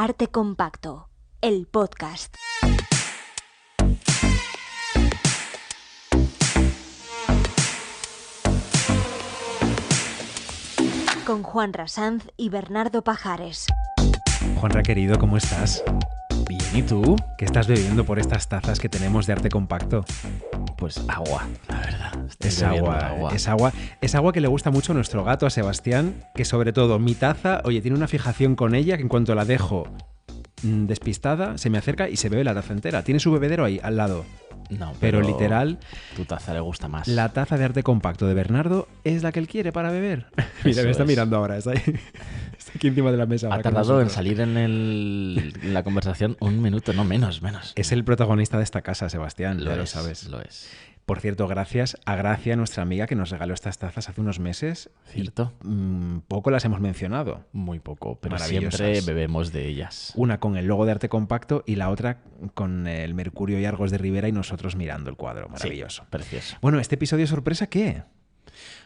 Arte Compacto, el podcast. Con Juanra Sanz y Bernardo Pajares. Juanra querido, ¿cómo estás? Bien, ¿y tú? ¿Qué estás bebiendo por estas tazas que tenemos de Arte Compacto? Pues agua, la verdad. Es agua. Es agua que le gusta mucho a nuestro gato, a Sebastián, que sobre todo mi taza, oye, tiene una fijación con ella que en cuanto la dejo despistada, se me acerca y se bebe la taza entera. Tiene su bebedero ahí, al lado. No, pero literal, tu taza le gusta más. La taza de Arte Compacto de Bernardo es la que él quiere para beber. Mira, me está mirando ahora, está ahí. Está aquí encima de la mesa. Ha tardado en salir en la conversación un minuto, no, menos. Es el protagonista de esta casa, Sebastián, lo sabes. Lo es. Por cierto, gracias a Gracia, nuestra amiga, que nos regaló estas tazas hace unos meses. ¿Cierto? Poco las hemos mencionado. Muy poco, pero siempre bebemos de ellas. Una con el logo de Arte Compacto y la otra con el Mercurio y Argos de Rivera y nosotros mirando el cuadro. Maravilloso. Sí, precioso. Bueno, ¿este episodio sorpresa qué?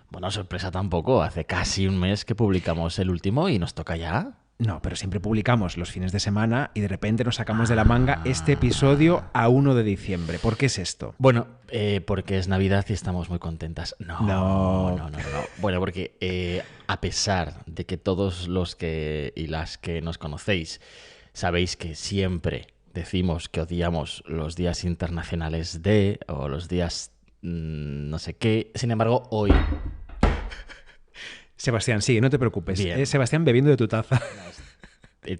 Bueno, sorpresa tampoco. Hace casi un mes que publicamos el último y nos toca ya. No, pero siempre publicamos los fines de semana y de repente nos sacamos de la manga este episodio a 1 de diciembre. ¿Por qué es esto? Bueno, porque es Navidad y estamos muy contentas. No. Bueno, porque a pesar de que todos los que y las que nos conocéis sabéis que siempre decimos que odiamos los días internacionales o los días no sé qué, sin embargo, hoy... Sebastián, sí, no te preocupes. Sebastián bebiendo de tu taza.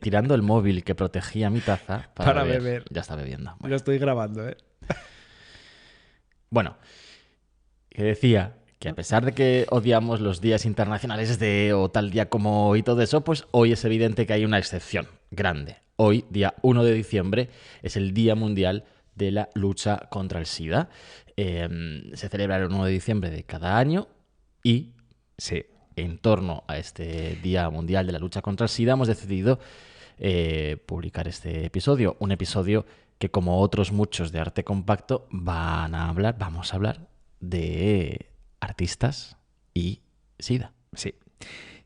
Tirando el móvil que protegía mi taza para beber. Ya está bebiendo. Bueno. Lo estoy grabando, ¿eh? Bueno, que decía que a pesar de que odiamos los días internacionales o tal día como hoy y todo eso, pues hoy es evidente que hay una excepción grande. Hoy, día 1 de diciembre, es el Día Mundial de la Lucha contra el SIDA. Se celebra el 1 de diciembre de cada año y... Sí. En torno a este Día Mundial de la Lucha contra el SIDA hemos decidido publicar este episodio. Un episodio que, como otros muchos de Arte Compacto, vamos a hablar de artistas y SIDA.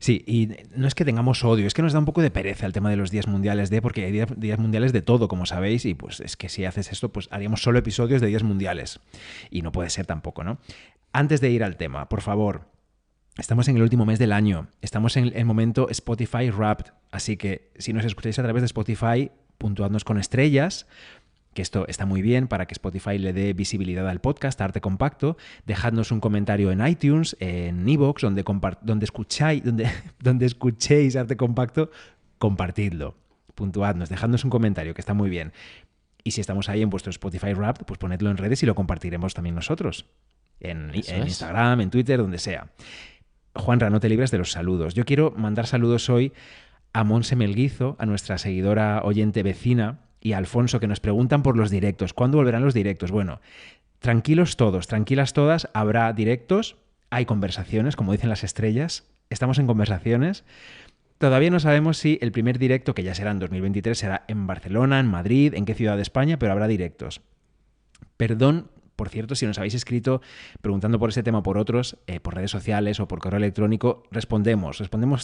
Sí, y no es que tengamos odio, es que nos da un poco de pereza el tema de los días mundiales porque hay días mundiales de todo, como sabéis, y pues es que si haces esto, pues haríamos solo episodios de días mundiales. Y no puede ser tampoco, ¿no? Antes de ir al tema, por favor... Estamos en el último mes del año, estamos en el momento Spotify Wrapped, así que si nos escucháis a través de Spotify, puntuadnos con estrellas, que esto está muy bien para que Spotify le dé visibilidad al podcast, a Arte Compacto. Dejadnos un comentario en iTunes, en iVoox, donde escuchéis Arte Compacto, compartidlo, puntuadnos, dejadnos un comentario, que está muy bien. Y si estamos ahí en vuestro Spotify Wrapped, pues ponedlo en redes y lo compartiremos también nosotros, en Instagram, en Twitter, donde sea. Juanra, no te libres de los saludos. Yo quiero mandar saludos hoy a Monse Melguizo, a nuestra seguidora oyente vecina, y a Alfonso, que nos preguntan por los directos. ¿Cuándo volverán los directos? Bueno, tranquilos todos, tranquilas todas, habrá directos, hay conversaciones, como dicen las estrellas, estamos en conversaciones. Todavía no sabemos si el primer directo, que ya será en 2023, será en Barcelona, en Madrid, en qué ciudad de España, pero habrá directos. Perdón, por cierto, si nos habéis escrito preguntando por ese tema o por otros, por redes sociales o por correo electrónico, respondemos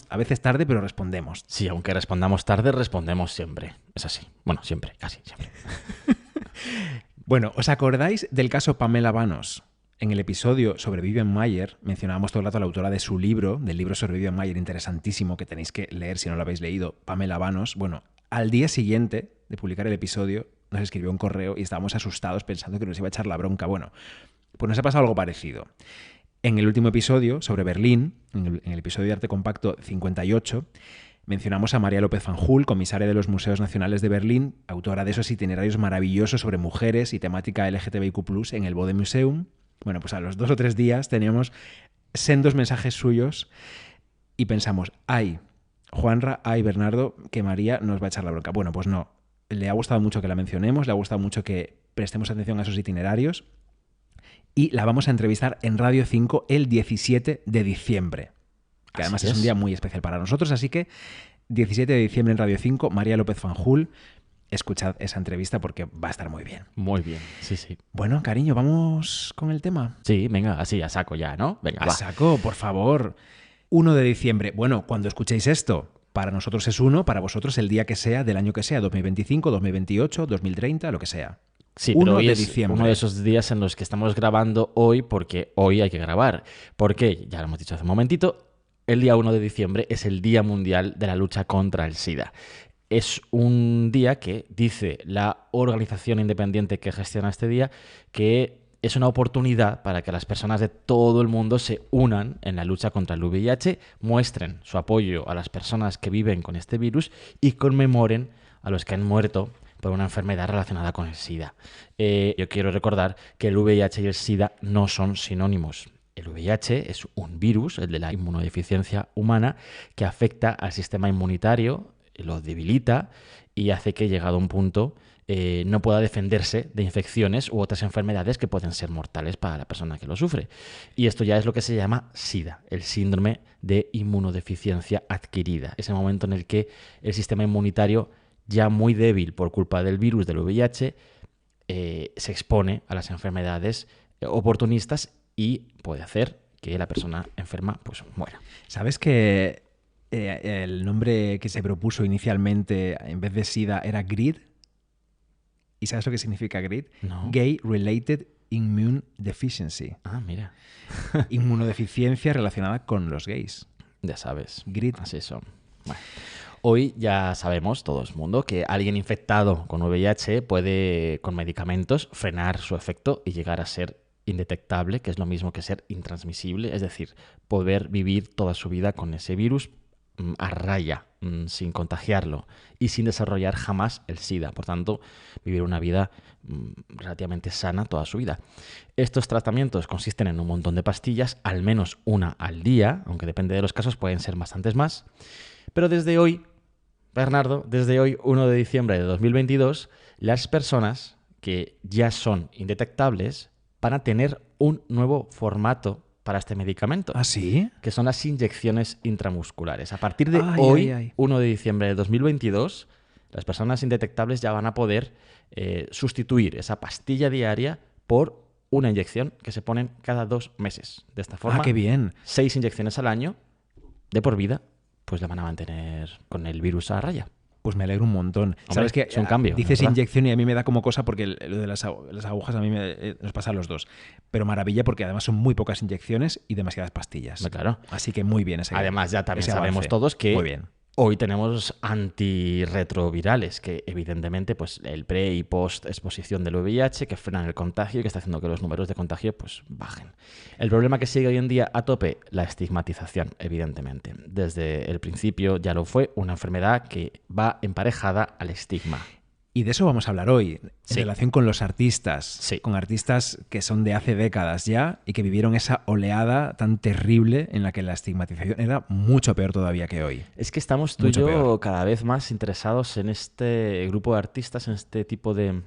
a veces tarde, pero respondemos. Sí, aunque respondamos tarde, respondemos siempre. Es así. Bueno, siempre, casi siempre. Bueno, ¿os acordáis del caso Pamela Banos? En el episodio sobre Vivian Maier mencionábamos todo el rato a la autora de su libro, del libro sobre Vivian Maier, interesantísimo, que tenéis que leer si no lo habéis leído, Pamela Banos. Bueno, al día siguiente de publicar el episodio, nos escribió un correo y estábamos asustados pensando que nos iba a echar la bronca. Bueno, pues nos ha pasado algo parecido. En el último episodio sobre Berlín, en el episodio de Arte Compacto 58, mencionamos a María López Fanjul, comisaria de los Museos Nacionales de Berlín, autora de esos itinerarios maravillosos sobre mujeres y temática LGTBIQ+, en el Bode Museum. Bueno, pues a los 2 o 3 días teníamos sendos mensajes suyos y pensamos, ay, Juanra, ay, Bernardo, que María nos va a echar la bronca. Bueno, pues no. Le ha gustado mucho que la mencionemos, le ha gustado mucho que prestemos atención a esos itinerarios y la vamos a entrevistar en Radio 5 el 17 de diciembre, que además es un día muy especial para nosotros, así que 17 de diciembre en Radio 5, María López Fanjul, escuchad esa entrevista porque va a estar muy bien. Muy bien, sí. Bueno, cariño, ¿vamos con el tema? Sí, venga, así a saco ya, ¿no? Venga, a saco, por favor. 1 de diciembre. Bueno, cuando escuchéis esto, Para nosotros es 1, para vosotros el día que sea, del año que sea, 2025, 2028, 2030, lo que sea. Sí, 1 pero hoy de es diciembre. uno de esos días en los que estamos grabando hoy porque hoy hay que grabar. Porque, ya lo hemos dicho hace un momentito, el día 1 de diciembre es el Día Mundial de la Lucha contra el SIDA. Es un día que dice la organización independiente que gestiona este día que es una oportunidad para que las personas de todo el mundo se unan en la lucha contra el VIH, muestren su apoyo a las personas que viven con este virus y conmemoren a los que han muerto por una enfermedad relacionada con el SIDA. Yo quiero recordar que el VIH y el SIDA no son sinónimos. El VIH es un virus, el de la inmunodeficiencia humana, que afecta al sistema inmunitario, lo debilita y hace que, llegado a un punto, no pueda defenderse de infecciones u otras enfermedades que pueden ser mortales para la persona que lo sufre. Y esto ya es lo que se llama SIDA, el síndrome de inmunodeficiencia adquirida. Ese momento en el que el sistema inmunitario, ya muy débil por culpa del virus del VIH, se expone a las enfermedades oportunistas y puede hacer que la persona enferma pues muera. ¿Sabes que el nombre que se propuso inicialmente en vez de SIDA era GRID? ¿Y sabes lo que significa GRID? No. Gay Related Immune Deficiency. Ah, mira. Inmunodeficiencia relacionada con los gays. Ya sabes. GRID. Así son. Bueno. Hoy ya sabemos, todo el mundo, que alguien infectado con VIH puede, con medicamentos, frenar su efecto y llegar a ser indetectable, que es lo mismo que ser intransmisible, es decir, poder vivir toda su vida con ese virus a raya, sin contagiarlo y sin desarrollar jamás el SIDA. Por tanto, vivir una vida relativamente sana toda su vida. Estos tratamientos consisten en un montón de pastillas, al menos una al día, aunque depende de los casos, pueden ser bastantes más. Pero desde hoy, Bernardo, desde hoy, 1 de diciembre de 2022, las personas que ya son indetectables van a tener un nuevo formato para este medicamento. ¿Ah, sí? Que son las inyecciones intramusculares. A partir de hoy, 1 de diciembre de 2022, las personas indetectables ya van a poder sustituir esa pastilla diaria por una inyección que se ponen cada 2 meses. De esta forma, qué bien. 6 inyecciones al año, de por vida, pues la van a mantener con el virus a raya. Pues me alegro un montón. Hombre, ¿sabes qué? es un cambio. Dices inyección y a mí me da como cosa porque lo de las agujas a mí nos pasa a los dos. Pero maravilla porque además son muy pocas inyecciones y demasiadas pastillas. Claro. Así que muy bien. Además ya también sabemos avance. todos que muy bien. Hoy tenemos antirretrovirales, que evidentemente pues el pre y post exposición del VIH, que frenan el contagio y que está haciendo que los números de contagio pues bajen. El problema que sigue hoy en día a tope, la estigmatización, evidentemente. Desde el principio ya lo fue, una enfermedad que va emparejada al estigma. Y de eso vamos a hablar hoy, en Sí. relación con los artistas, Sí. con artistas que son de hace décadas ya y que vivieron esa oleada tan terrible en la que la estigmatización era mucho peor todavía que hoy. Es que estamos tú y Mucho yo peor. cada vez más interesados en este grupo de artistas, en este tipo de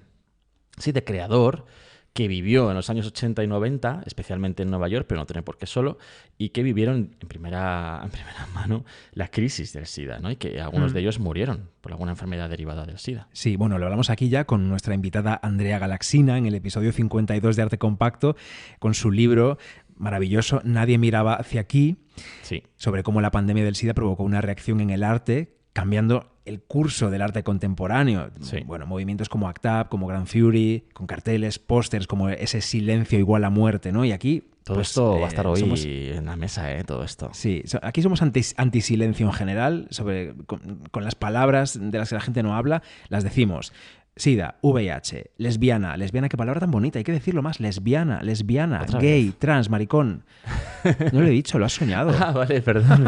creador que vivió en los años 80 y 90, especialmente en Nueva York, pero no tiene por qué solo, y que vivieron en primera mano la crisis del SIDA, ¿no? Y que algunos de ellos murieron por alguna enfermedad derivada del SIDA. Sí, bueno, lo hablamos aquí ya con nuestra invitada Andrea Galaxina en el episodio 52 de Arte Compacto, con su libro maravilloso Nadie miraba hacia aquí, Sí. sobre cómo la pandemia del SIDA provocó una reacción en el arte, cambiando el curso del arte contemporáneo. Sí. Bueno, movimientos como ACT UP, como Grand Fury, con carteles, pósters, como ese silencio igual a muerte, ¿no? Y aquí... Todo pues, esto va a estar hoy somos- en la mesa, todo esto. Sí, aquí somos antisilencio en general, con las palabras de las que la gente no habla, las decimos. SIDA, VIH, lesbiana, qué palabra tan bonita, hay que decirlo más, lesbiana, Otra gay, vez. trans, maricón. No lo he dicho, lo has soñado. Ah, vale, perdón.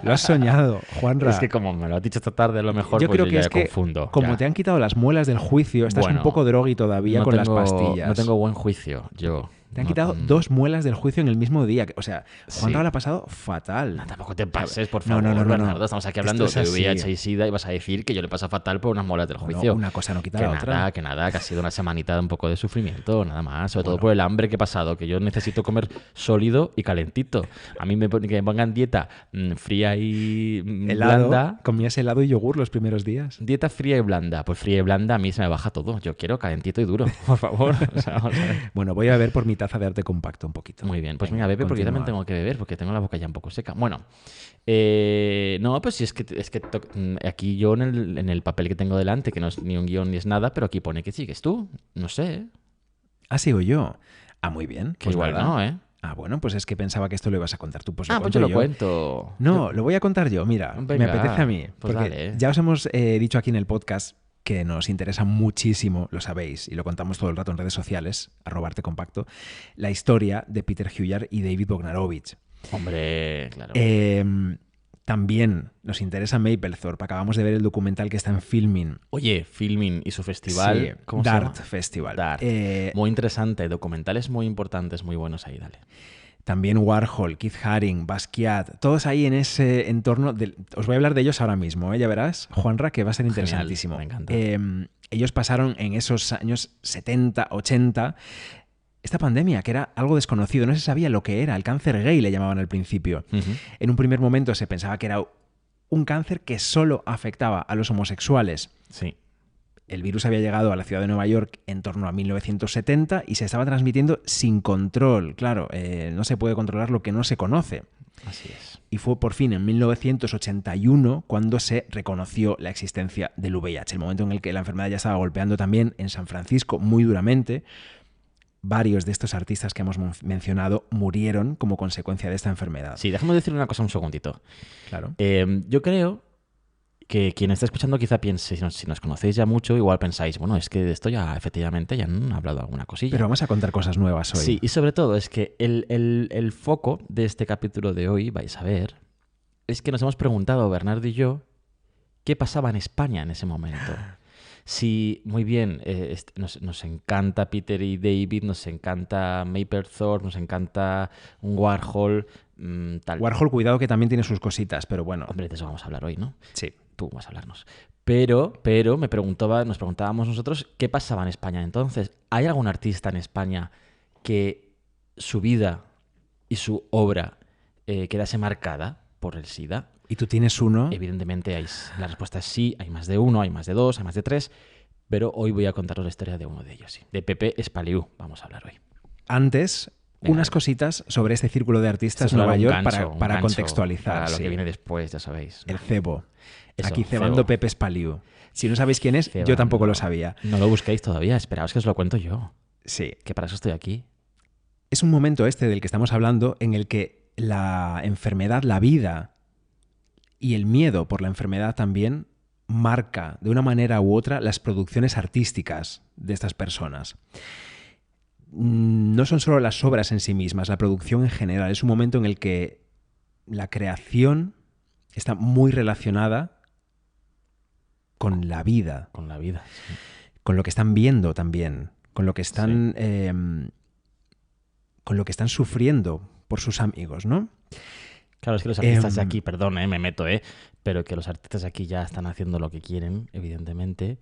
Lo has soñado, Juanra. Es que como me lo has dicho esta tarde, a lo mejor yo pues creo yo que ya es que, confundo. como ya. te han quitado las muelas del juicio, estás Bueno, un poco drogui todavía con las pastillas. No tengo buen juicio, yo. Te han No, quitado 2 muelas del juicio en el mismo día. O sea, Juanra Sí. lo ha pasado fatal. No, tampoco te pases, por No, favor, no, Bernardo. Estamos aquí Esto hablando es de así. VIH y SIDA y vas a decir que yo le paso fatal por unas muelas del Bueno, juicio. una cosa no quita que la nada, otra. que ha sido una semanita de un poco de sufrimiento, nada más. Sobre todo por el hambre que he pasado, que yo necesito comer sólido y calentito. A mí que me pongan dieta fría y Helado, blanda. comías helado y yogur los primeros días. Dieta fría y blanda. Pues fría y blanda a mí se me baja todo. Yo quiero calentito y duro, por favor. O sea, vamos a ver. Bueno, voy a ver por mi mi taza de arte compacto un poquito. Muy bien, pues Venga, mira, bebe, porque yo también continúa. tengo que beber, porque tengo la boca ya un poco seca. Bueno, no, pues sí, aquí yo en el papel que tengo delante, que no es ni un guión ni es nada, pero aquí pone que sigues tú. No sé, ¿eh? Ah, sigo yo. Ah, muy bien. Que Pues igual nada. no, ¿eh? Ah, bueno, pues es que pensaba que esto lo ibas a contar tú. Pues lo Pues cuento yo lo yo. cuento. No, lo voy a contar yo. Mira, me Venga, apetece a mí. pues Porque dale. ya os hemos dicho aquí en el podcast que nos interesa muchísimo, lo sabéis, y lo contamos todo el rato en redes sociales, @artecompacto, la historia de Peter Hujar y David Bogdanovich. Hombre, claro. También nos interesa Mapplethorpe. Acabamos de ver el documental que está en Filmin. Oye, Filmin y su festival, Sí, ¿cómo se Dart llama? Festival. Dart. Muy interesante, documentales muy importantes, muy buenos ahí, dale. También Warhol, Keith Haring, Basquiat, todos ahí en ese entorno. Os voy a hablar de ellos ahora mismo, ya verás, Juanra, que va a ser Genial, interesantísimo. me encanta. Ellos pasaron en esos años 70, 80, esta pandemia, que era algo desconocido, no se sabía lo que era, el cáncer gay le llamaban al principio. Ujú. En un primer momento se pensaba que era un cáncer que solo afectaba a los homosexuales. Sí. El virus había llegado a la ciudad de Nueva York en torno a 1970 y se estaba transmitiendo sin control. Claro, no se puede controlar lo que no se conoce. Así es. Y fue por fin en 1981 cuando se reconoció la existencia del VIH, el momento en el que la enfermedad ya estaba golpeando también en San Francisco muy duramente. Varios de estos artistas que hemos mencionado murieron como consecuencia de esta enfermedad. Sí, déjame decir una cosa un segundito. Claro. Yo creo que quien está escuchando quizá piense, si nos conocéis ya mucho, igual pensáis, bueno, es que de esto ya efectivamente ya han hablado alguna cosilla. Pero vamos a contar cosas nuevas hoy. Sí, y sobre todo es que el foco de este capítulo de hoy, vais a ver, es que nos hemos preguntado, Bernardo y yo, qué pasaba en España en ese momento. Sí, muy bien, nos encanta Peter y David, nos encanta Mapplethorpe, nos encanta un Warhol, tal. Warhol, cuidado que también tiene sus cositas, pero bueno. Hombre, de eso vamos a hablar hoy, ¿no? Sí. Tú vas a hablarnos. Pero nos preguntábamos nosotros qué pasaba en España entonces. ¿Hay algún artista en España que su vida y su obra quedase marcada por el SIDA? ¿Y tú tienes uno? Evidentemente la respuesta es sí, hay más de uno, hay más de dos, hay más de tres, pero hoy voy a contaros la historia de uno de ellos, sí. De Pepe Espaliú vamos a hablar hoy. Antes, Venga, unas cositas sobre este círculo de artistas Esto es Nueva un York gancho, para un gancho contextualizar. para lo sí. que viene después, ya sabéis. El cebo. Eso, Aquí cebando cebo. Pepe Espaliú. Si no sabéis quién es, yo Cebando. tampoco lo sabía. No lo busquéis todavía, esperaos que os lo cuento yo, Sí. que para eso estoy aquí. Es un momento este del que estamos hablando en el que la enfermedad, la vida y el miedo por la enfermedad también marca de una manera u otra las producciones artísticas de estas personas. No son solo las obras en sí mismas, la producción en general. Es un momento en el que la creación está muy relacionada con la vida, Con la vida. Sí. con lo que están viendo también, con lo que están, con lo que están sufriendo por sus amigos, ¿no? Claro, es que los artistas de aquí, perdón, me meto, pero que los artistas de aquí ya están haciendo lo que quieren, evidentemente,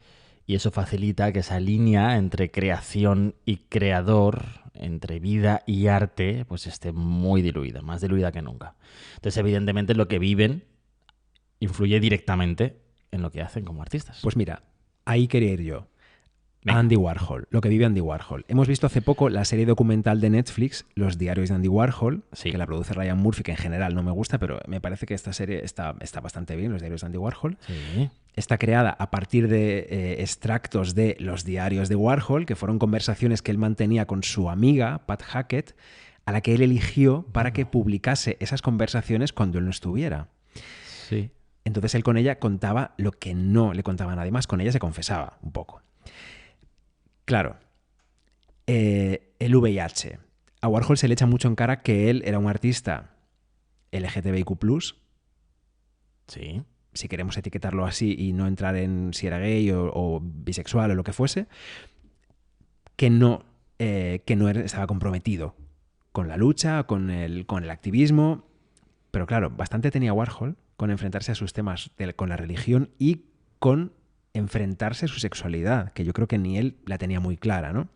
y eso facilita que esa línea entre creación y creador, entre vida y arte, pues esté muy diluida, más diluida que nunca. Entonces, evidentemente, lo que viven influye directamente en lo que hacen como artistas. Pues mira, ahí quería ir yo. Venga. Andy Warhol, lo que vive Andy Warhol. Hemos visto hace poco la serie documental de Netflix, Los diarios de Andy Warhol, Sí. que la produce Ryan Murphy, que en general no me gusta, pero me parece que esta serie está bastante bien, Los diarios de Andy Warhol. Sí. Está creada a partir de extractos de los diarios de Warhol, que fueron conversaciones que él mantenía con su amiga, Pat Hackett, a la que él eligió para que publicase esas conversaciones cuando él no estuviera. Sí. Entonces él con ella contaba lo que no le contaba a nadie más, con ella se confesaba un poco. Claro, el VIH. A Warhol se le echa mucho en cara que él era un artista LGTBIQ+, Sí. si queremos etiquetarlo así y no entrar en si era gay o bisexual o lo que fuese, que no estaba comprometido con la lucha, con el activismo. Pero claro, bastante tenía Warhol con enfrentarse a sus temas con la religión y con enfrentarse a su sexualidad, que yo creo que ni él la tenía muy clara, ¿no?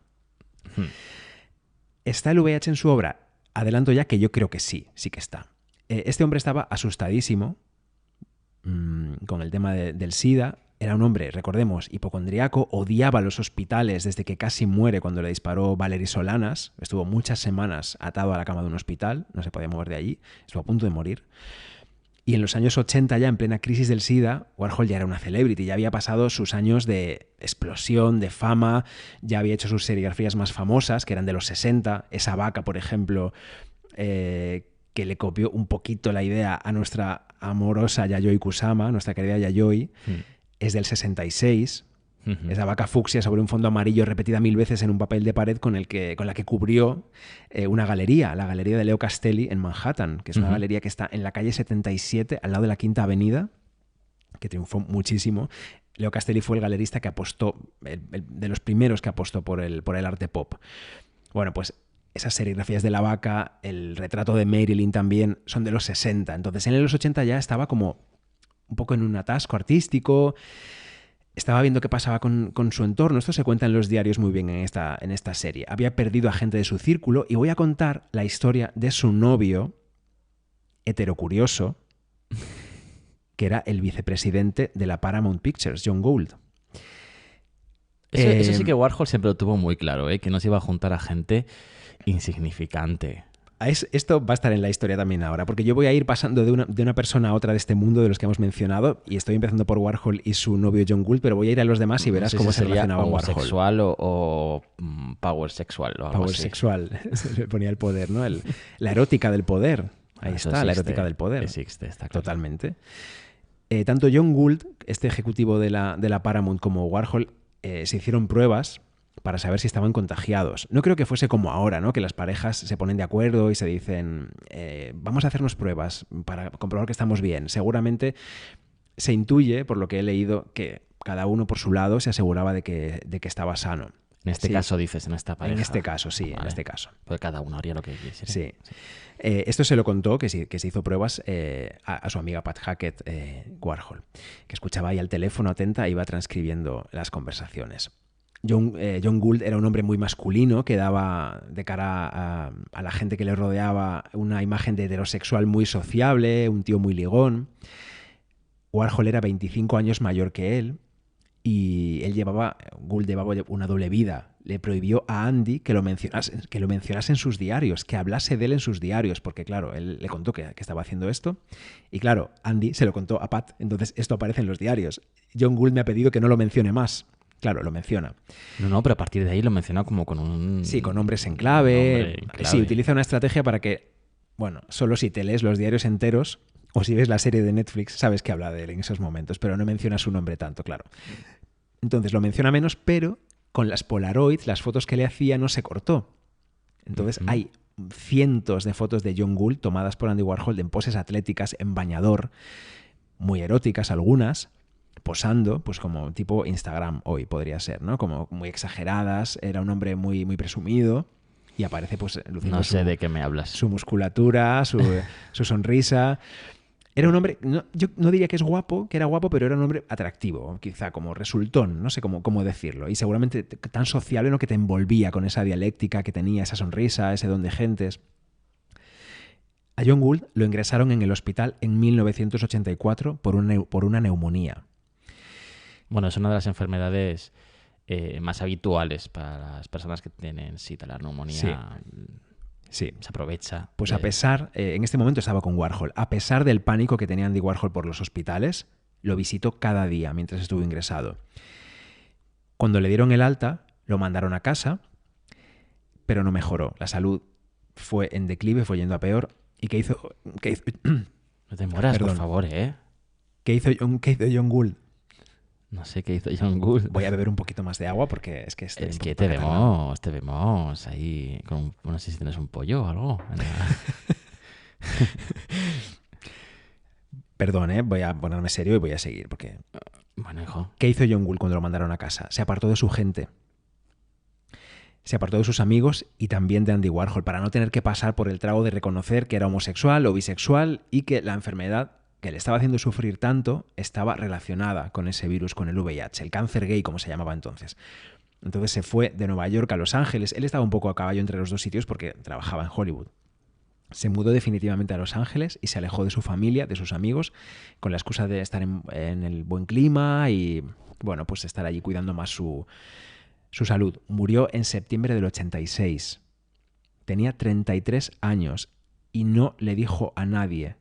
¿Está el VIH en su obra? Adelanto ya que yo creo que sí que está. Este hombre estaba asustadísimo con el tema del SIDA era un hombre, recordemos, hipocondriaco, odiaba los hospitales desde que casi muere cuando le disparó Valery Solanas. Estuvo muchas semanas atado a la cama de un hospital, no se podía mover de allí, estuvo a punto de morir. Y en los años 80, ya en plena crisis del SIDA, Warhol ya era una celebrity, ya había pasado sus años de explosión, de fama, ya había hecho sus serigrafías más famosas, que eran de los 60, esa vaca, por ejemplo, que le copió un poquito la idea a nuestra amorosa Yayoi Kusama, nuestra querida Yayoi, es del 66. Esa vaca fucsia sobre un fondo amarillo repetida 1000 veces en un papel de pared con la que cubrió una galería, la galería de Leo Castelli en Manhattan, que es una galería que está en la calle 77, al lado de la Quinta Avenida, que triunfó muchísimo. Leo Castelli fue el galerista que apostó, de los primeros que apostó por el arte pop. Bueno, pues esas serigrafías de la vaca, el retrato de Marilyn también, son de los 60. Entonces en los 80 ya estaba como un poco en un atasco artístico, estaba viendo qué pasaba con su entorno. Esto se cuenta en los diarios muy bien en esta serie. Había perdido a gente de su círculo y voy a contar la historia de su novio heterocurioso, que era el vicepresidente de la Paramount Pictures, John Gould. Eso sí que Warhol siempre lo tuvo muy claro, que no se iba a juntar a gente insignificante. Esto va a estar en la historia también ahora, porque yo voy a ir pasando de una persona a otra de este mundo de los que hemos mencionado, y estoy empezando por Warhol y su novio John Gould, pero voy a ir a los demás y verás cómo se relacionaba Warhol. Homosexual o power sexual o algo power así. Sexual, se le ponía el poder, ¿no? La erótica del poder. Ahí está, la erótica del poder. Existe, está claro. Totalmente. Tanto John Gould, este ejecutivo de la Paramount, como Warhol se hicieron pruebas para saber si estaban contagiados. No creo que fuese como ahora, ¿no? Que las parejas se ponen de acuerdo y se dicen vamos a hacernos pruebas para comprobar que estamos bien. Seguramente se intuye, por lo que he leído, que cada uno por su lado se aseguraba de que estaba sano. En este caso dices, en esta pareja. En este caso, sí, vale. En este caso. Pues cada uno haría lo que quisiera. Sí. Esto se lo contó, que se hizo pruebas a su amiga Pat Hackett, Warhol, que escuchaba ahí al teléfono atenta e iba transcribiendo las conversaciones. John Gould era un hombre muy masculino que daba de cara a la gente que le rodeaba una imagen de heterosexual muy sociable, un tío muy ligón. Warhol era 25 años mayor que él y Gould llevaba una doble vida. Le prohibió a Andy que lo mencionase en sus diarios, que hablase de él en sus diarios, porque claro, él le contó que estaba haciendo esto y claro, Andy se lo contó a Pat, entonces esto aparece en los diarios. John Gould me ha pedido que no lo mencione más. Claro, lo menciona. No, pero a partir de ahí lo menciona como con un... Sí, con nombres en clave. Sí, utiliza una estrategia para que, bueno, solo si te lees los diarios enteros o si ves la serie de Netflix sabes que habla de él en esos momentos, pero no menciona su nombre tanto, claro. Entonces lo menciona menos, pero con las Polaroids, las fotos que le hacía no se cortó. Entonces hay cientos de fotos de John Gould tomadas por Andy Warhol en poses atléticas, en bañador, muy eróticas algunas, posando, pues como tipo Instagram hoy podría ser, ¿no? Como muy exageradas, era un hombre muy, muy presumido y aparece pues luciendo no sé de qué me hablas. Su musculatura, su sonrisa. Era un hombre, yo no diría que era guapo, pero era un hombre atractivo, quizá como resultón, no sé cómo decirlo. Y seguramente tan sociable, ¿no? Que te envolvía con esa dialéctica que tenía, esa sonrisa, ese don de gentes. A John Gould lo ingresaron en el hospital en 1984 por una neumonía. Bueno, es una de las enfermedades más habituales para las personas que tienen SIDA, la neumonía. Sí. Se aprovecha. Pues a pesar, en este momento estaba con Warhol, a pesar del pánico que tenía Andy Warhol por los hospitales, lo visitó cada día mientras estuvo ingresado. Cuando le dieron el alta, lo mandaron a casa, pero no mejoró. La salud fue en declive, fue yendo a peor. ¿Y qué hizo? No te mueras, Perdón. por favor, ¿eh? ¿Qué hizo John Gould? No sé qué hizo John Gould. Voy a beber un poquito más de agua porque es que... Es que te vemos ahí con... No sé si tienes un pollo o algo. Perdón, voy a ponerme serio y voy a seguir porque... Bueno, hijo. ¿Qué hizo John Gould cuando lo mandaron a casa? Se apartó de su gente. Se apartó de sus amigos y también de Andy Warhol para no tener que pasar por el trago de reconocer que era homosexual o bisexual y que la enfermedad que le estaba haciendo sufrir tanto estaba relacionada con ese virus, con el VIH, el cáncer gay, como se llamaba entonces. Entonces se fue de Nueva York a Los Ángeles. Él estaba un poco a caballo entre los dos sitios porque trabajaba en Hollywood. Se mudó definitivamente a Los Ángeles y se alejó de su familia, de sus amigos, con la excusa de estar en el buen clima y, bueno, pues estar allí cuidando más su salud. Murió en septiembre del 86. Tenía 33 años y no le dijo a nadie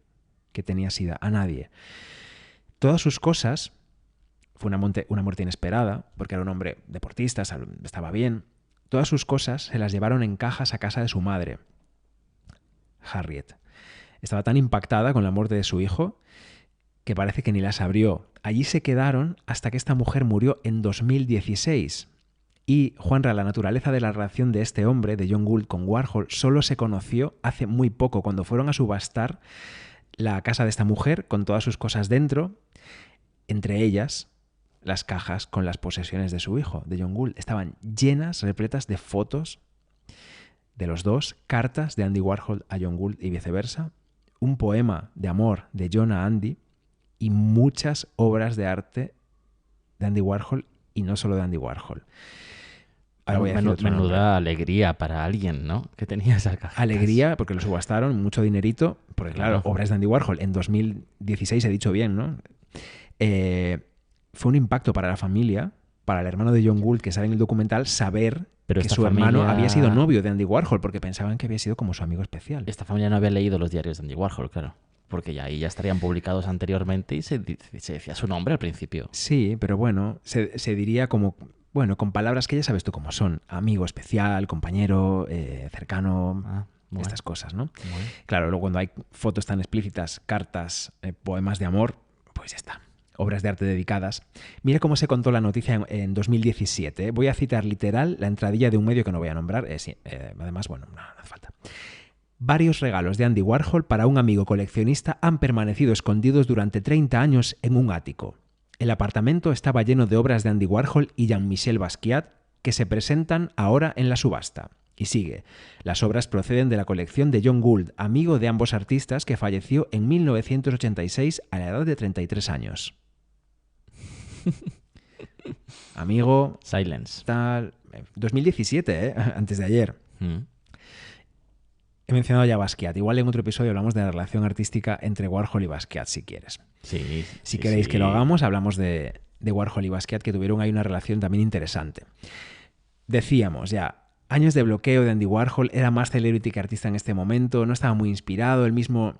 que tenía SIDA, a nadie. Todas sus cosas, fue una muerte inesperada, porque era un hombre deportista, estaba bien. Todas sus cosas se las llevaron en cajas a casa de su madre, Harriet. Estaba tan impactada con la muerte de su hijo que parece que ni las abrió. Allí se quedaron hasta que esta mujer murió en 2016. Y, Juanra, la naturaleza de la relación de este hombre, de John Gould, con Warhol, solo se conoció hace muy poco, cuando fueron a subastar la casa de esta mujer con todas sus cosas dentro, entre ellas las cajas con las posesiones de su hijo, de John Gould. Estaban llenas, repletas de fotos de los dos, cartas de Andy Warhol a John Gould y viceversa, un poema de amor de John a Andy y muchas obras de arte de Andy Warhol y no solo de Andy Warhol. Ahora voy a decir otro nombre. Menuda alegría para alguien, ¿no? Que tenía esas cajas. Alegría, porque lo subastaron, mucho dinerito, porque claro, obras de Andy Warhol en 2016, he dicho bien, ¿no? Fue un impacto para la familia, para el hermano de John Gould, que sale en el documental, saber que su hermano había sido novio de Andy Warhol, porque pensaban que había sido como su amigo especial. Esta familia no había leído los diarios de Andy Warhol, claro. Porque ya ahí ya estarían publicados anteriormente y se decía su nombre al principio. Sí, pero bueno, se diría como... Bueno, con palabras que ya sabes tú cómo son. Amigo especial, compañero, cercano, estas cosas, ¿no? Claro, luego cuando hay fotos tan explícitas, cartas, poemas de amor, pues ya está. Obras de arte dedicadas. Mira cómo se contó la noticia en 2017. Voy a citar literal la entradilla de un medio que no voy a nombrar. Además, bueno, no hace falta. Varios regalos de Andy Warhol para un amigo coleccionista han permanecido escondidos durante 30 años en un ático. El apartamento estaba lleno de obras de Andy Warhol y Jean-Michel Basquiat que se presentan ahora en la subasta. Y sigue. Las obras proceden de la colección de John Gould, amigo de ambos artistas que falleció en 1986 a la edad de 33 años. Amigo... Silence. Tal... 2017, antes de ayer. He mencionado ya Basquiat. Igual en otro episodio hablamos de la relación artística entre Warhol y Basquiat, si quieres. Si queréis que lo hagamos, hablamos de Warhol y Basquiat, que tuvieron ahí una relación también interesante. Decíamos ya, años de bloqueo de Andy Warhol, era más celebrity que artista en este momento, no estaba muy inspirado, él mismo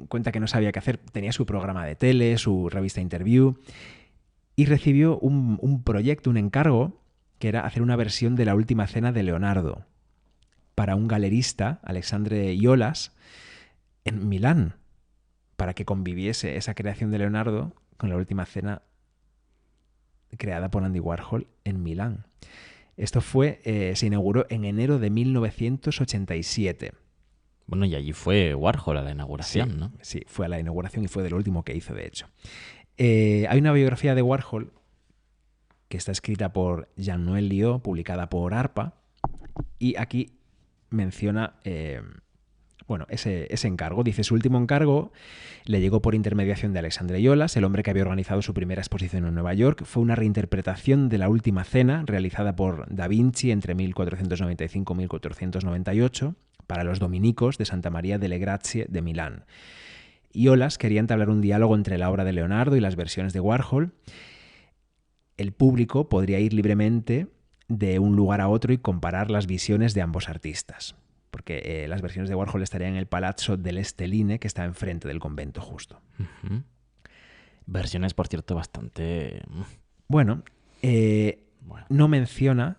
cuenta que no sabía qué hacer, tenía su programa de tele, su revista Interview, y recibió un proyecto, un encargo, que era hacer una versión de La Última Cena de Leonardo, para un galerista, Alexandre Iolas, en Milán, para que conviviese esa creación de Leonardo con La Última Cena creada por Andy Warhol en Milán. Esto se inauguró en enero de 1987. Bueno, y allí fue Warhol a la inauguración, ¿no? Sí, fue a la inauguración y fue de lo último que hizo, de hecho. Hay una biografía de Warhol que está escrita por Jean-Noël Liot, publicada por ARPA, y aquí menciona ese encargo. Dice, su último encargo le llegó por intermediación de Alexandre Iolas, el hombre que había organizado su primera exposición en Nueva York. Fue una reinterpretación de La Última Cena realizada por Da Vinci entre 1495 y 1498 para los dominicos de Santa María delle Grazie de Milán. Iolas quería entablar un diálogo entre la obra de Leonardo y las versiones de Warhol. El público podría ir libremente de un lugar a otro y comparar las visiones de ambos artistas, porque las versiones de Warhol estarían en el Palazzo dell'Esteline, que está enfrente del convento justo. Versiones, por cierto, bastante... Bueno, no menciona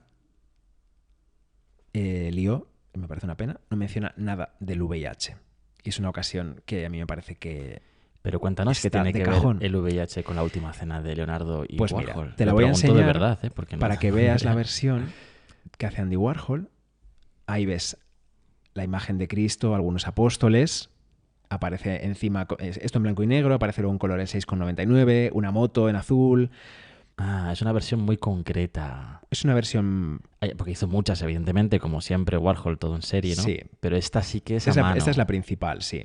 Liot, me parece una pena, no menciona nada del VIH. Y es una ocasión que a mí me parece que... Pero cuéntanos qué tiene que ver el VIH con La Última Cena de Leonardo y pues Warhol. Mira, te la voy a enseñar de verdad, porque no para que veas la versión que hace Andy Warhol. Ahí ves la imagen de Cristo, algunos apóstoles, aparece encima, esto en blanco y negro, aparece luego en colores 6,99, una moto en azul. Ah, es una versión muy concreta. Es una versión... Porque hizo muchas, evidentemente, como siempre, Warhol, todo en serie, ¿no? Sí. Pero esta sí que es a mano. Esta es la principal, sí.